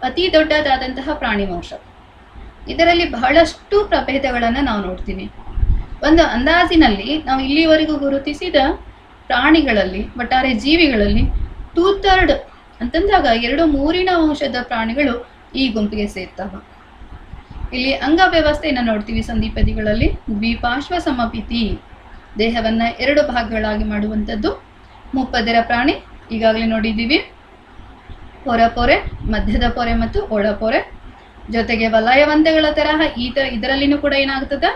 ಅತಿ ದೊಡ್ಡದಾದಂತಹ ಪ್ರಾಣಿವಂಶ. ಇದರಲ್ಲಿ ಬಹಳಷ್ಟು ಪ್ರಭೇದಗಳನ್ನು ನಾವು ನೋಡ್ತೀವಿ. ಒಂದು ಅಂದಾಜಿನಲ್ಲಿ ನಾವು ಇಲ್ಲಿವರೆಗೂ ಗುರುತಿಸಿದ ಪ್ರಾಣಿಗಳಲ್ಲಿ, ಒಟ್ಟಾರೆ ಜೀವಿಗಳಲ್ಲಿ 2/3 ಅಂತಂದಾಗ 2/3 ವಂಶದ ಪ್ರಾಣಿಗಳು ಈ ಗುಂಪಿಗೆ ಸೇರ್ತಾವ. ಇಲ್ಲಿ ಅಂಗ ವ್ಯವಸ್ಥೆಯನ್ನು ನೋಡ್ತೀವಿ. ಸಂಧಿಪದಿಗಳಲ್ಲಿ ದ್ವಿಪಾರ್ಶ್ವ ಸಮಮಿತಿ, ದೇಹವನ್ನು 2 ಭಾಗಗಳಾಗಿ ಮಾಡುವಂಥದ್ದು. ಮುಪ್ಪದರ ಪ್ರಾಣಿ ಈಗಾಗಲೇ ನೋಡಿದ್ದೀವಿ. ಹೊರಪೊರೆ, ಮಧ್ಯದ ಪೊರೆ ಮತ್ತು ಒಳಪೊರೆ. ಜೊತೆಗೆ ವಲಯವಂತೆಗಳ ತರಹ ಇದರಲ್ಲಿನೂ ಕೂಡ ಏನಾಗ್ತದೆ,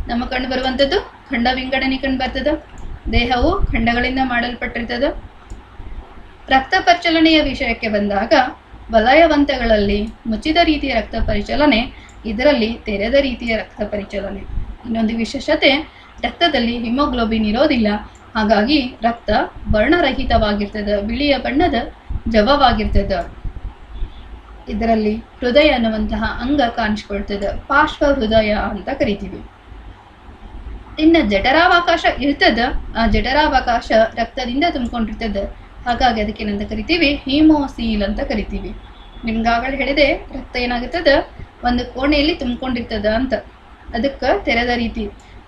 ನಮ್ಮ ಕಂಡು ಬರುವಂಥದ್ದು ಖಂಡ ವಿಂಗಡಣೆ ಕಂಡು ಬರ್ತದೆ. ದೇಹವು ಖಂಡಗಳಿಂದ ಮಾಡಲ್ಪಟ್ಟಿರ್ತದೆ. ರಕ್ತ ಪರಿಚಲನೆಯ ವಿಷಯಕ್ಕೆ ಬಂದಾಗ ವಲಯವಂತಗಳಲ್ಲಿ ಮುಚ್ಚಿದ ರೀತಿಯ ರಕ್ತ ಪರಿಚಲನೆ, ಇದರಲ್ಲಿ ತೆರೆದ ರೀತಿಯ ರಕ್ತ ಪರಿಚಲನೆ. ಇನ್ನೊಂದು ವಿಶೇಷತೆ, ರಕ್ತದಲ್ಲಿ ಹಿಮೋಗ್ಲೋಬಿನ್ ಇರೋದಿಲ್ಲ, ಹಾಗಾಗಿ ರಕ್ತ ವರ್ಣರಹಿತವಾಗಿರ್ತದೆ, ಬಿಳಿಯ ಬಣ್ಣದ ಜವವಾಗಿರ್ತದೆ. ಇದರಲ್ಲಿ ಹೃದಯ ಅನ್ನುವಂತಹ ಅಂಗ ಕಾಣಿಸ್ಕೊಳ್ತದೆ, ಪಾರ್ಶ್ವ ಹೃದಯ ಅಂತ ಕರಿತೀವಿ. ಇನ್ನು ಜಠರಾವಕಾಶ ಇರ್ತದ, ಆ ಜಠರಾವಕಾಶ ರಕ್ತದಿಂದ ತುಂಬಿಕೊಂಡಿರ್ತದೆ, ಹಾಗಾಗಿ ಅದಕ್ಕೆ ಏನಂತ ಕರಿತೀವಿ, ಹೀಮೋಸೀಲ್ ಅಂತ ಕರಿತೀವಿ. ನಿಮ್ಗಾಗಲೇ ಹೇಳಿದೆ, ರಕ್ತ ಏನಾಗುತ್ತದೆ, ಒಂದು ಕೋಣೆಯಲ್ಲಿ ತುಂಬಿಕೊಂಡಿರ್ತದ ಅಂತ. ಅದಕ್ಕೆ ತೆರೆದ ರೀತಿ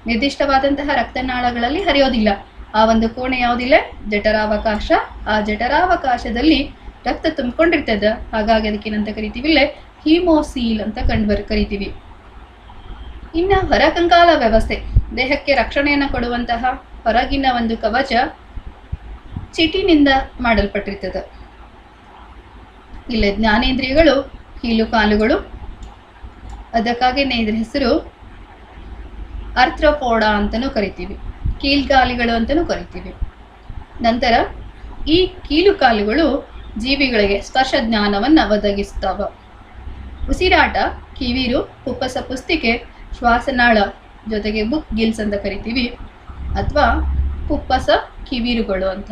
ನಿರ್ದಿಷ್ಟವಾದಂತಹ ರಕ್ತನಾಳಗಳಲ್ಲಿ ಹರಿಯೋದಿಲ್ಲ. ಆ ಒಂದು ಕೋಣೆ ಯಾವುದಿಲ್ಲ, ಜಠರಾವಕಾಶ. ಆ ಜಠರಾವಕಾಶದಲ್ಲಿ ರಕ್ತ ತುಂಬಿಕೊಂಡಿರ್ತದೆ, ಹಾಗಾಗಿ ಅದಕ್ಕೆ ಏನಂತ ಕರಿತೀವಿ, ಇಲ್ಲೇ ಹೀಮೋಸೀಲ್ ಅಂತ ಕರಿತೀವಿ. ಇನ್ನು ಹೊರಕಂಕಾಲ ವ್ಯವಸ್ಥೆ, ದೇಹಕ್ಕೆ ರಕ್ಷಣೆಯನ್ನು ಕೊಡುವಂತಹ ಹೊರಗಿನ ಒಂದು ಕವಚ ಚಿಟಿನಿಂದ ಮಾಡಲ್ಪಟ್ಟಿರ್ತದೆ. ಇಲ್ಲಿ ಜ್ಞಾನೇಂದ್ರಿಯಗಳು, ಕೀಲು ಕಾಲುಗಳು, ಅದಕ್ಕಾಗಿನೇ ಇದ್ರ ಹೆಸರು ಆರ್ಥ್ರೋಪೋಡ ಅಂತಲೂ ಕರಿತೀವಿ, ಕೀಲ್ಗಾಲಿಗಳು ಅಂತಲೂ ಕರಿತೀವಿ. ನಂತರ ಈ ಕೀಲು ಕಾಲುಗಳು ಜೀವಿಗಳಿಗೆ ಸ್ಪರ್ಶ ಜ್ಞಾನವನ್ನು ಒದಗಿಸ್ತಾವ. ಉಸಿರಾಟ, ಕಿವಿರು, ಕುಪ್ಪಸ ಪುಸ್ತಿಕೆ, ಶ್ವಾಸನಾಳ, ಜೊತೆಗೆ ಬುಕ್ ಗಿಲ್ಸ್ ಅಂತ ಕರಿತೀವಿ, ಅಥವಾ ಕುಪ್ಪಸ ಕಿವಿರುಗಳು ಅಂತ.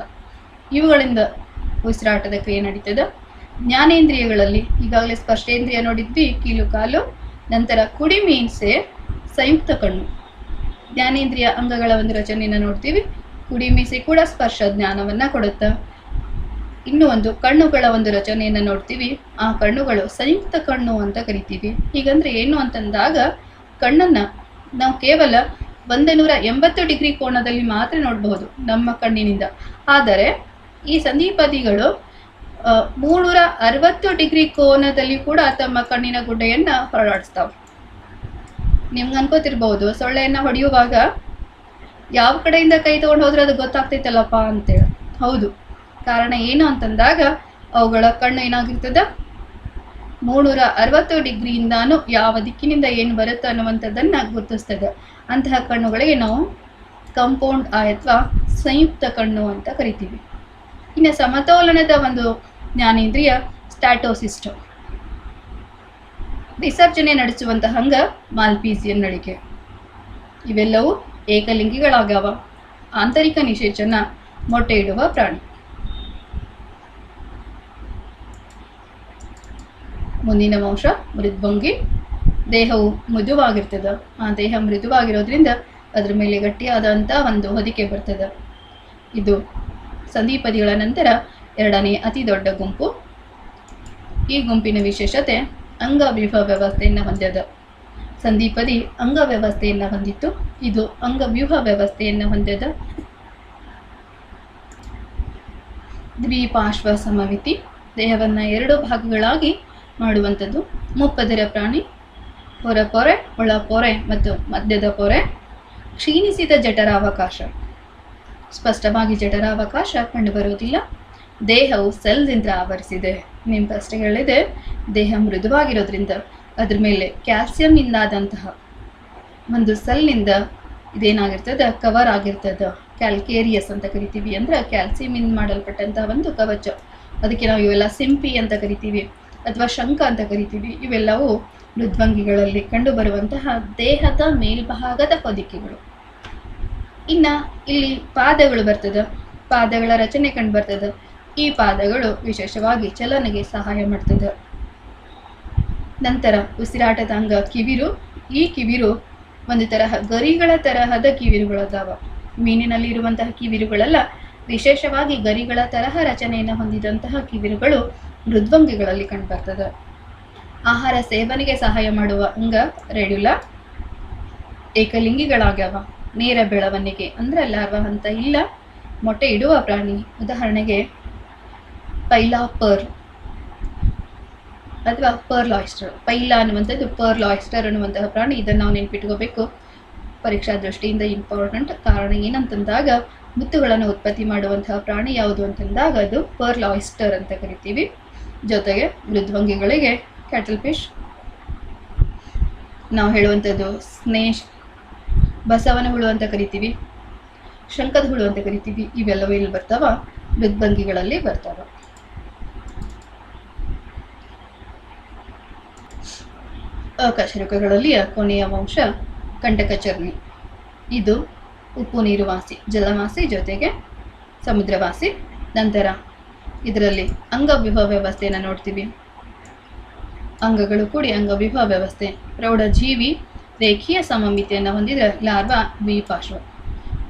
ಇವುಗಳಿಂದ ಉಸಿರಾಟದ ಕ್ರಿಯೆ ನಡೀತದೆ. ಜ್ಞಾನೇಂದ್ರಿಯಗಳಲ್ಲಿ ಈಗಾಗಲೇ ಸ್ಪರ್ಶೇಂದ್ರಿಯ ನೋಡಿದ್ವಿ, ಕೀಲು ಕಾಲು. ನಂತರ ಕುಡಿ ಮೀನ್ಸೆ ಸಂಯುಕ್ತ ಕಣ್ಣು, ಜ್ಞಾನೇಂದ್ರಿಯ ಅಂಗಗಳ ಒಂದು ರಚನೆಯನ್ನು ನೋಡ್ತೀವಿ. ಕುಡಿ ಮೀಸೆ ಕೂಡ ಸ್ಪರ್ಶ ಜ್ಞಾನವನ್ನು ಕೊಡುತ್ತೆ. ಇನ್ನೂ ಒಂದು ಕಣ್ಣುಗಳ ಒಂದು ರಚನೆಯನ್ನು ನೋಡ್ತೀವಿ, ಆ ಕಣ್ಣುಗಳು ಸಂಯುಕ್ತ ಕಣ್ಣು ಅಂತ ಕರಿತೀವಿ. ಹೀಗಂದ್ರೆ ಏನು ಅಂತಂದಾಗ, ಕಣ್ಣನ್ನು ನಾವು ಕೇವಲ 180 ಡಿಗ್ರಿ ಕೋನದಲ್ಲಿ ಮಾತ್ರ ನೋಡಬಹುದು ನಮ್ಮ ಕಣ್ಣಿನಿಂದ. ಆದರೆ ಈ ಸಂಧಿಪದಿಗಳು 360 ಡಿಗ್ರಿ ಕೋನದಲ್ಲಿ ಕೂಡ ತಮ್ಮ ಕಣ್ಣಿನ ಗುಡ್ಡೆಯನ್ನು ಹೊರಡಿಸ್ತಾವೆ. ನಿಮ್ಗೆ ಅನ್ಕೋತಿರ್ಬೋದು, ಸೊಳ್ಳೆಯನ್ನು ಹೊಡೆಯುವಾಗ ಯಾವ ಕಡೆಯಿಂದ ಕೈ ತೊಗೊಂಡು ಹೋದ್ರೆ ಅದು ಗೊತ್ತಾಗ್ತೈತಲ್ಲಪ್ಪ ಅಂತೇಳಿ. ಹೌದು, ಕಾರಣ ಏನು ಅಂತಂದಾಗ ಅವುಗಳ ಕಣ್ಣು ಏನಾಗಿರ್ತದೆ, 360 ಡಿಗ್ರಿಯಿಂದಾನು ಯಾವ ದಿಕ್ಕಿನಿಂದ ಏನು ಬರುತ್ತೆ ಅನ್ನುವಂಥದ್ದನ್ನು ಗುರುತಿಸ್ತದೆ. ಅಂತಹ ಕಣ್ಣುಗಳಿಗೆ ನಾವು ಕಂಪೌಂಡ್ ಐ ಅಥವಾ ಸಂಯುಕ್ತ ಕಣ್ಣು ಅಂತ ಕರಿತೀವಿ. ಇನ್ನು ಸಮತೋಲನದ ಒಂದು ಜ್ಞಾನೇಂದ್ರಿಯ ಸ್ಟ್ಯಾಟೋಸಿಸ್ಟ್, ವಿಸರ್ಜನೆ ನಡೆಸುವಂತಹ ಅಂಗ ಮಾಲ್ಪೀಸಿಯನ್ ನಳಿಕೆ. ಇವೆಲ್ಲವೂ ಏಕಲಿಂಗಿಗಳಾಗ್ಯಾವ. ಆಂತರಿಕ ನಿಷೇಚನ, ಮೊಟ್ಟೆ ಇಡುವ ಪ್ರಾಣಿ. ಮುಂದಿನ ವಂಶ ಮೃದ್ವಂಗಿ. ದೇಹವು ಮೃದುವಾಗಿರ್ತದೆ. ಆ ದೇಹ ಮೃದುವಾಗಿರೋದ್ರಿಂದ ಅದ್ರ ಮೇಲೆ ಗಟ್ಟಿಯಾದಂಥ ಒಂದು ಹೊದಿಕೆ ಬರ್ತದೆ. ಇದು ಸಂಧಿಪದಿಗಳ ನಂತರ ಎರಡನೇ ಅತಿ ದೊಡ್ಡ ಗುಂಪು. ಈ ಗುಂಪಿನ ವಿಶೇಷತೆ ಅಂಗವ್ಯೂಹ ವ್ಯವಸ್ಥೆಯನ್ನು ಹೊಂದಿದೆ. ಸಂಧಿಪದಿ ಅಂಗ ವ್ಯವಸ್ಥೆಯನ್ನು ಹೊಂದಿತ್ತು, ಇದು ಅಂಗವ್ಯೂಹ ವ್ಯವಸ್ಥೆಯನ್ನು ಹೊಂದಿದೆ. ದ್ವಿಪಾರ್ಶ್ವ ಸಮಮಿತಿ, ದೇಹವನ್ನು 2 ಭಾಗಗಳಾಗಿ ಮಾಡುವಂಥದ್ದು. ಮುಪ್ಪದರ ಪ್ರಾಣಿ, ಹೊರಪೊರೆ, ಒಳಪೊರೆ ಮತ್ತು ಮಧ್ಯದ ಪೊರೆ. ಕ್ಷೀಣಿಸಿದ ಜಠರಾವಕಾಶ, ಸ್ಪಷ್ಟವಾಗಿ ಜಠರಾವಕಾಶ ಕಂಡುಬರುವುದಿಲ್ಲ. ದೇಹವು ಸೆಲ್ದಿಂದ ಆವರಿಸಿದೆ. ನಿಮ್ಮ ಪ್ರಶ್ನೆ ಹೇಳಿದೆ, ದೇಹ ಮೃದುವಾಗಿರೋದ್ರಿಂದ ಅದ್ರ ಮೇಲೆ ಕ್ಯಾಲ್ಸಿಯಂ ಇಂದಾದಂತಹ ಒಂದು ಸೆಲ್ನಿಂದ ಇದೇನಾಗಿರ್ತದೆ, ಕವರ್ ಆಗಿರ್ತದೆ. ಕ್ಯಾಲ್ಕೇರಿಯಸ್ ಅಂತ ಕರಿತೀವಿ, ಅಂದ್ರೆ ಕ್ಯಾಲ್ಸಿಯಂ ಮಾಡಲ್ಪಟ್ಟಂತಹ ಒಂದು ಕವಚ. ಅದಕ್ಕೆ ನಾವು ಇವೆಲ್ಲ ಸಿಂಪಿ ಅಂತ ಕರಿತೀವಿ ಅಥವಾ ಶಂಕ ಅಂತ ಕರಿತೀವಿ. ಇವೆಲ್ಲವೂ ಮೃದ್ವಂಗಿಗಳಲ್ಲಿ ಕಂಡುಬರುವಂತಹ ದೇಹದ ಮೇಲ್ಭಾಗದ ಹೊದಿಕೆಗಳು. ಇನ್ನು ಇಲ್ಲಿ ಪಾದಗಳು ಬರ್ತದೆ, ಪಾದಗಳ ರಚನೆ ಕಂಡು ಬರ್ತದೆ. ಈ ಪಾದಗಳು ವಿಶೇಷವಾಗಿ ಚಲನೆಗೆ ಸಹಾಯ ಮಾಡ್ತದೆ. ನಂತರ ಉಸಿರಾಟದ ಅಂಗ ಕಿವಿರು. ಈ ಕಿವಿರು ಒಂದು ತರಹ ಗರಿಗಳ ತರಹದ ಕಿವಿರುಗಳದಾವ. ಮೀನಿನಲ್ಲಿ ಇರುವಂತಹ ಕಿವಿರುಗಳೆಲ್ಲ ವಿಶೇಷವಾಗಿ ಗರಿಗಳ ತರಹ ರಚನೆಯನ್ನು ಹೊಂದಿದಂತಹ ಕಿವಿರುಗಳು ಮೃದ್ವಂಗಿಗಳಲ್ಲಿ ಕಂಡುಬರ್ತದೆ. ಆಹಾರ ಸೇವನೆಗೆ ಸಹಾಯ ಮಾಡುವ ಅಂಗ ರೆಡ್ಯುಲಾ. ಏಕಲಿಂಗಿಗಳಾಗ್ಯಾವ. ನೇರ ಬೆಳವಣಿಗೆ ಅಂದ್ರೆ ಲಾರ್ವಾ ಹಂತ ಇಲ್ಲ. ಮೊಟ್ಟೆ ಇಡುವ ಪ್ರಾಣಿ, ಉದಾಹರಣೆಗೆ ಪೈಲಾ ಪರ್ಲ್ ಅಥವಾ ಪರ್ಲ್ ಆಯಿಸ್ಟರ್. ಪೈಲಾ ಅನ್ನುವಂಥದ್ದು ಪರ್ಲ್ ಆಯಿಸ್ಟರ್ ಅನ್ನುವಂತಹ ಪ್ರಾಣಿ. ಇದನ್ನು ನಾವು ನೆನ್ಪಿಟ್ಕೋಬೇಕು, ಪರೀಕ್ಷಾ ದೃಷ್ಟಿಯಿಂದ ಇಂಪಾರ್ಟೆಂಟ್. ಕಾರಣ ಏನಂತಂದಾಗ, ಮುತ್ತುಗಳನ್ನು ಉತ್ಪತ್ತಿ ಮಾಡುವಂತಹ ಪ್ರಾಣಿ ಯಾವುದು ಅಂತಂದಾಗ ಅದು ಪರ್ಲ್ ಆಯಿಸ್ಟರ್ ಅಂತ ಕರಿತೀವಿ. ಜೊತೆಗೆ ಮೃದ್ವಂಗಿಗಳಿಗೆ ಕ್ಯಾಟಲ್ ಫಿಶ್, ನಾವು ಹೇಳುವಂಥದ್ದು ಸ್ನೇಶ್, ಬಸವನ ಹುಳು ಅಂತ ಕರಿತೀವಿ, ಶಂಕದ ಹುಳು ಅಂತ ಕರಿತೀವಿ. ಇವೆಲ್ಲವೂ ಇಲ್ಲಿ ಬರ್ತಾವ, ಮೃದ್ವಂಗಿಗಳಲ್ಲಿ ಬರ್ತಾವ. ಅಕಶೇರುಕಗಳಲ್ಲಿಯ ಕೊನೆಯ ವಂಶ ಕಂಟಕಚರ್ಣಿ. ಇದು ಉಪ್ಪು ನೀರುವಾಸಿ, ಜಲವಾಸಿ ಜೊತೆಗೆ ಸಮುದ್ರವಾಸಿ. ನಂತರ ಇದರಲ್ಲಿ ಅಂಗವ್ಯೂಹ ವ್ಯವಸ್ಥೆಯನ್ನು ನೋಡ್ತೀವಿ. ಅಂಗಗಳು ಕೂಡಿ ಅಂಗವ್ಯೂಹ ವ್ಯವಸ್ಥೆ. ಪ್ರೌಢಜೀವಿ ರೇಖೀಯ ಸಮಮಿತಿಯನ್ನು ಹೊಂದಿದ್ರೆ ಲಾರ್ವಾ ದ್ವಿಪಾರ್ಶ್ವ.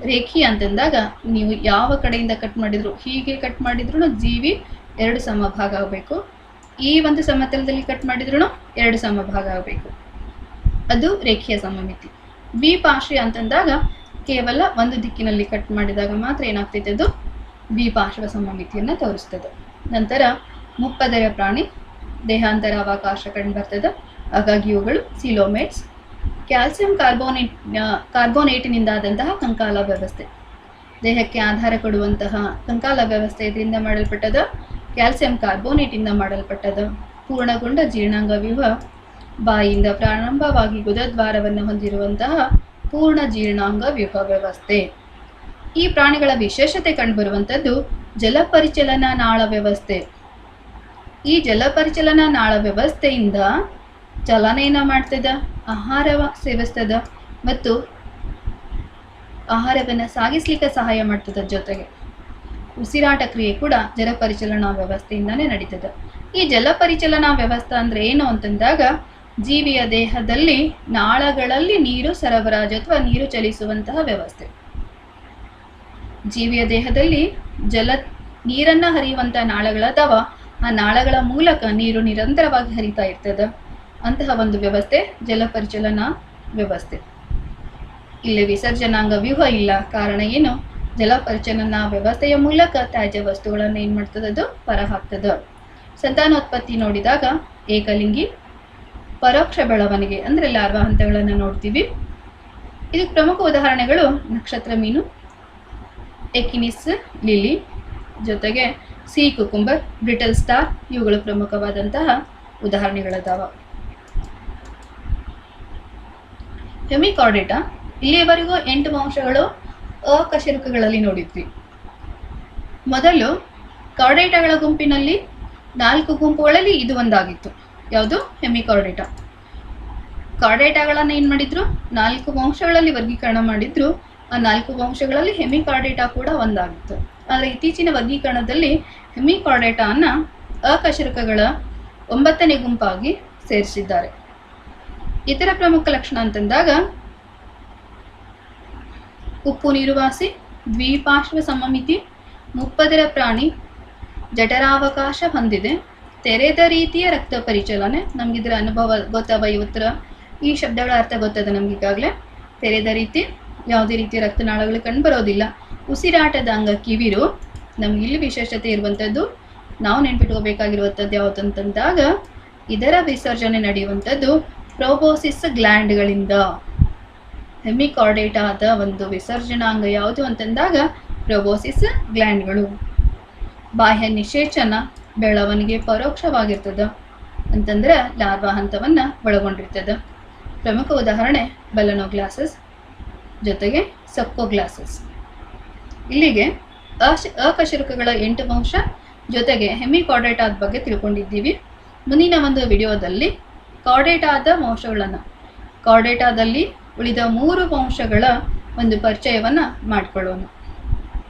ರೇಖೀಯ ಅಂತಂದಾಗ ನೀವು ಯಾವ ಕಡೆಯಿಂದ ಕಟ್ ಮಾಡಿದ್ರು, ಹೀಗೆ ಕಟ್ ಮಾಡಿದ್ರು ಜೀವಿ 2 ಸಮಭಾಗ ಆಗಬೇಕು. ಈ ಒಂದು ಸಮತಲದಲ್ಲಿ ಕಟ್ ಮಾಡಿದ್ರು 2 ಸಮಭಾಗ ಆಗಬೇಕು. ಅದು ರೇಖೀಯ ಸಮಮಿತಿ. ದ್ವಿಪಾರ್ಶ್ವ ಅಂತಂದಾಗ ಕೇವಲ ಒಂದು ದಿಕ್ಕಿನಲ್ಲಿ ಕಟ್ ಮಾಡಿದಾಗ ಮಾತ್ರ ಏನಾಗ್ತೈತೆ, ಅದು ದ್ವಿಪಾರ್ಶ್ವ ಸಮಮಿತಿಯನ್ನು ತೋರಿಸ್ತದೆ. ನಂತರ ಮುಪ್ಪದರ ಪ್ರಾಣಿ, ದೇಹಾಂತರ ಅವಕಾಶ ಕಂಡು ಬರ್ತದೆ. ಹಾಗಾಗಿ ಇವುಗಳು ಸಿಲೋಮೇಟ್ಸ್. ಕ್ಯಾಲ್ಸಿಯಂ ಕಾರ್ಬೋನೇಟಿನಿಂದಾದಂತಹ ಕಂಕಾಲ ವ್ಯವಸ್ಥೆ, ದೇಹಕ್ಕೆ ಆಧಾರ ಕೊಡುವಂತಹ ಕಂಕಾಲ ವ್ಯವಸ್ಥೆ ಇದರಿಂದ ಮಾಡಲ್ಪಟ್ಟದ. ಕ್ಯಾಲ್ಸಿಯಂ ಕಾರ್ಬೋನೇಟಿಂದ ಮಾಡಲ್ಪಟ್ಟದ. ಪೂರ್ಣಗೊಂಡ ಜೀರ್ಣಾಂಗ ವ್ಯೂಹ, ಬಾಯಿಯಿಂದ ಪ್ರಾರಂಭವಾಗಿ ಗುದದ್ವಾರವನ್ನು ಹೊಂದಿರುವಂತಹ ಪೂರ್ಣ ಜೀರ್ಣಾಂಗ ವ್ಯೂಹ ವ್ಯವಸ್ಥೆ. ಈ ಪ್ರಾಣಿಗಳ ವಿಶೇಷತೆ ಕಂಡುಬರುವಂಥದ್ದು ಜಲಪರಿಚಲನಾ ನಾಳ ವ್ಯವಸ್ಥೆ. ಈ ಜಲಪರಿಚಲನಾ ನಾಳ ವ್ಯವಸ್ಥೆಯಿಂದ ಚಲನೆಯನ್ನು ಮಾಡ್ತದ, ಆಹಾರ ಸೇವಿಸ್ತದ ಮತ್ತು ಆಹಾರವನ್ನು ಸಾಗಿಸ್ಲಿಕ್ಕೆ ಸಹಾಯ ಮಾಡ್ತದ. ಜೊತೆಗೆ ಉಸಿರಾಟ ಕ್ರಿಯೆ ಕೂಡ ಜಲಪರಿಚಲನಾ ವ್ಯವಸ್ಥೆಯಿಂದಾನೇ ನಡೀತದೆ. ಈ ಜಲಪರಿಚಲನಾ ವ್ಯವಸ್ಥೆ ಅಂದ್ರೆ ಏನು ಅಂತಂದಾಗ ಜೀವಿಯ ದೇಹದಲ್ಲಿ ನಾಳಗಳಲ್ಲಿ ನೀರು ಸರಬರಾಜು ಅಥವಾ ನೀರು ಚಲಿಸುವಂತಹ ವ್ಯವಸ್ಥೆ. ಜೀವಿಯ ದೇಹದಲ್ಲಿ ನೀರನ್ನ ಹರಿಯುವಂತಹ ನಾಳಗಳದಾವ. ಆ ನಾಳಗಳ ಮೂಲಕ ನೀರು ನಿರಂತರವಾಗಿ ಹರಿತಾ ಇರ್ತದೆ. ಅಂತಹ ಒಂದು ವ್ಯವಸ್ಥೆ ಜಲಪರಿಚಲನಾ ವ್ಯವಸ್ಥೆ. ಇಲ್ಲಿ ವಿಸರ್ಜನಾಂಗ ವ್ಯೂಹ ಇಲ್ಲ. ಕಾರಣ ಏನು? ಜಲಪರಿಚಲನಾ ವ್ಯವಸ್ಥೆಯ ಮೂಲಕ ತ್ಯಾಜ್ಯ ವಸ್ತುಗಳನ್ನು ಏನ್ ಮಾಡ್ತದೆ, ಅದು ಹೊರ ಹಾಕ್ತದ. ಸಂತಾನೋತ್ಪತ್ತಿ ನೋಡಿದಾಗ ಏಕಲಿಂಗಿ, ಪರೋಕ್ಷ ಬೆಳವಣಿಗೆ ಅಂದ್ರೆ ಲಾರ್ವಾ ಹಂತಗಳನ್ನು ನೋಡ್ತೀವಿ. ಇದಕ್ಕೆ ಪ್ರಮುಖ ಉದಾಹರಣೆಗಳು ನಕ್ಷತ್ರ ಮೀನು, ಎಕಿನಿಸ್ ಲಿಲಿ, ಜೊತೆಗೆ ಸಿ ಕುಕುಂಬರ್, ಬ್ರಿಟಲ್ ಸ್ಟಾರ್, ಇವುಗಳು ಪ್ರಮುಖವಾದಂತಹ ಉದಾಹರಣೆಗಳದಾವ. ಹೆಮಿಕಾರ್ಡೇಟಾ, ಇಲ್ಲಿಯವರೆಗೂ 8 ವಂಶಗಳು ಅಕಶೇರುಕಗಳಲ್ಲಿ ನೋಡಿದ್ವಿ. ಮೊದಲು ಕಾರ್ಡೇಟಾಗಳ ಗುಂಪಿನಲ್ಲಿ 4 ಗುಂಪುಗಳಲ್ಲಿ ಇದು ಒಂದಾಗಿತ್ತು. ಯಾವುದು? ಹೆಮಿಕಾರ್ಡೇಟಾ. ಕಾರ್ಡೇಟಾಗಳನ್ನು ಏನು ಮಾಡಿದ್ರು, 4 ವಂಶಗಳಲ್ಲಿ ವರ್ಗೀಕರಣ ಮಾಡಿದ್ರು. ಆ 4 ವಂಶಗಳಲ್ಲಿ ಹೆಮಿಕಾರ್ಡೇಟಾ ಕೂಡ ಒಂದಾಗಿತ್ತು. ಆದರೆ ಇತ್ತೀಚಿನ ವರ್ಗೀಕರಣದಲ್ಲಿ ಹೆಮಿಕಾರ್ಡೇಟಾನ ಅಕಶೇರುಕಗಳ 9ನೇ ಗುಂಪಾಗಿ ಸೇರಿಸಿದ್ದಾರೆ. ಇತರ ಪ್ರಮುಖ ಲಕ್ಷಣ ಅಂತಂದಾಗ ಉಪ್ಪು ನೀರುವಾಸಿ, ದ್ವಿಪಾರ್ಶ್ವ ಸಮಮಿತಿ, ಮುಪ್ಪದರ ಪ್ರಾಣಿ, ಜಠರಾವಕಾಶ ಹೊಂದಿದೆ, ತೆರೆದ ರೀತಿಯ ರಕ್ತ ಪರಿಚಲನೆ. ನಮಗಿದ್ರ ಅನುಭವ ಗೊತ್ತವ, ಇವತ್ತರ ಈ ಶಬ್ದಗಳ ಅರ್ಥ ಗೊತ್ತದ ನಮಗೀಗಾಗಲೇ. ತೆರೆದ ರೀತಿ, ಯಾವುದೇ ರೀತಿಯ ರಕ್ತನಾಳಗಳು ಕಂಡು ಬರೋದಿಲ್ಲ. ಉಸಿರಾಟದ ಅಂಗ ಕಿವಿರು. ನಮಗಿಲ್ಲಿ ವಿಶೇಷತೆ ಇರುವಂಥದ್ದು, ನಾವು ನೆನ್ಪಿಟ್ಕೋಬೇಕಾಗಿರುವಂಥದ್ದು ಯಾವುದಂತಂದಾಗ ಇದರ ವಿಸರ್ಜನೆ ನಡೆಯುವಂಥದ್ದು ಪ್ರೋಬೋಸಿಸ್ ಗ್ಲ್ಯಾಂಡ್ಗಳಿಂದ. ಹೆಮಿಕಾರ್ಡೇಟಾದ ಒಂದು ವಿಸರ್ಜನಾಂಗ ಯಾವುದು ಅಂತಂದಾಗ ಪ್ರೋಬೋಸಿಸ್ ಗ್ಲ್ಯಾಂಡ್ಗಳು. ಬಾಹ್ಯ ನಿಷೇಚನ ಬೆಳವಣಿಗೆ ಪರೋಕ್ಷವಾಗಿರ್ತದ ಅಂತಂದ್ರೆ ಲಾರ್ವಾ ಹಂತವನ್ನು ಒಳಗೊಂಡಿರ್ತದೆ. ಪ್ರಮುಖ ಉದಾಹರಣೆ ಬಲನೋಗ್ಲಾಸಸ್ ಜೊತೆಗೆ ಸಬ್ಕೋಗ್ಲಾಸಸ್. ಇಲ್ಲಿಗೆ ಅಕಶೇರುಕಗಳ 8 ವಂಶ ಜೊತೆಗೆ ಹೆಮಿಕಾರ್ಡೇಟಾದ ಬಗ್ಗೆ ತಿಳ್ಕೊಂಡಿದ್ದೀವಿ. ಮುಂದಿನ ಒಂದು ವಿಡಿಯೋದಲ್ಲಿ ಕಾರ್ಡೇಟಾದ ವಂಶಗಳನ್ನು, ಕಾರ್ಡೇಟಾದಲ್ಲಿ ಉಳಿದ 3 ವಂಶಗಳ ಒಂದು ಪರಿಚಯವನ್ನು ಮಾಡಿಕೊಳ್ಳೋಣ.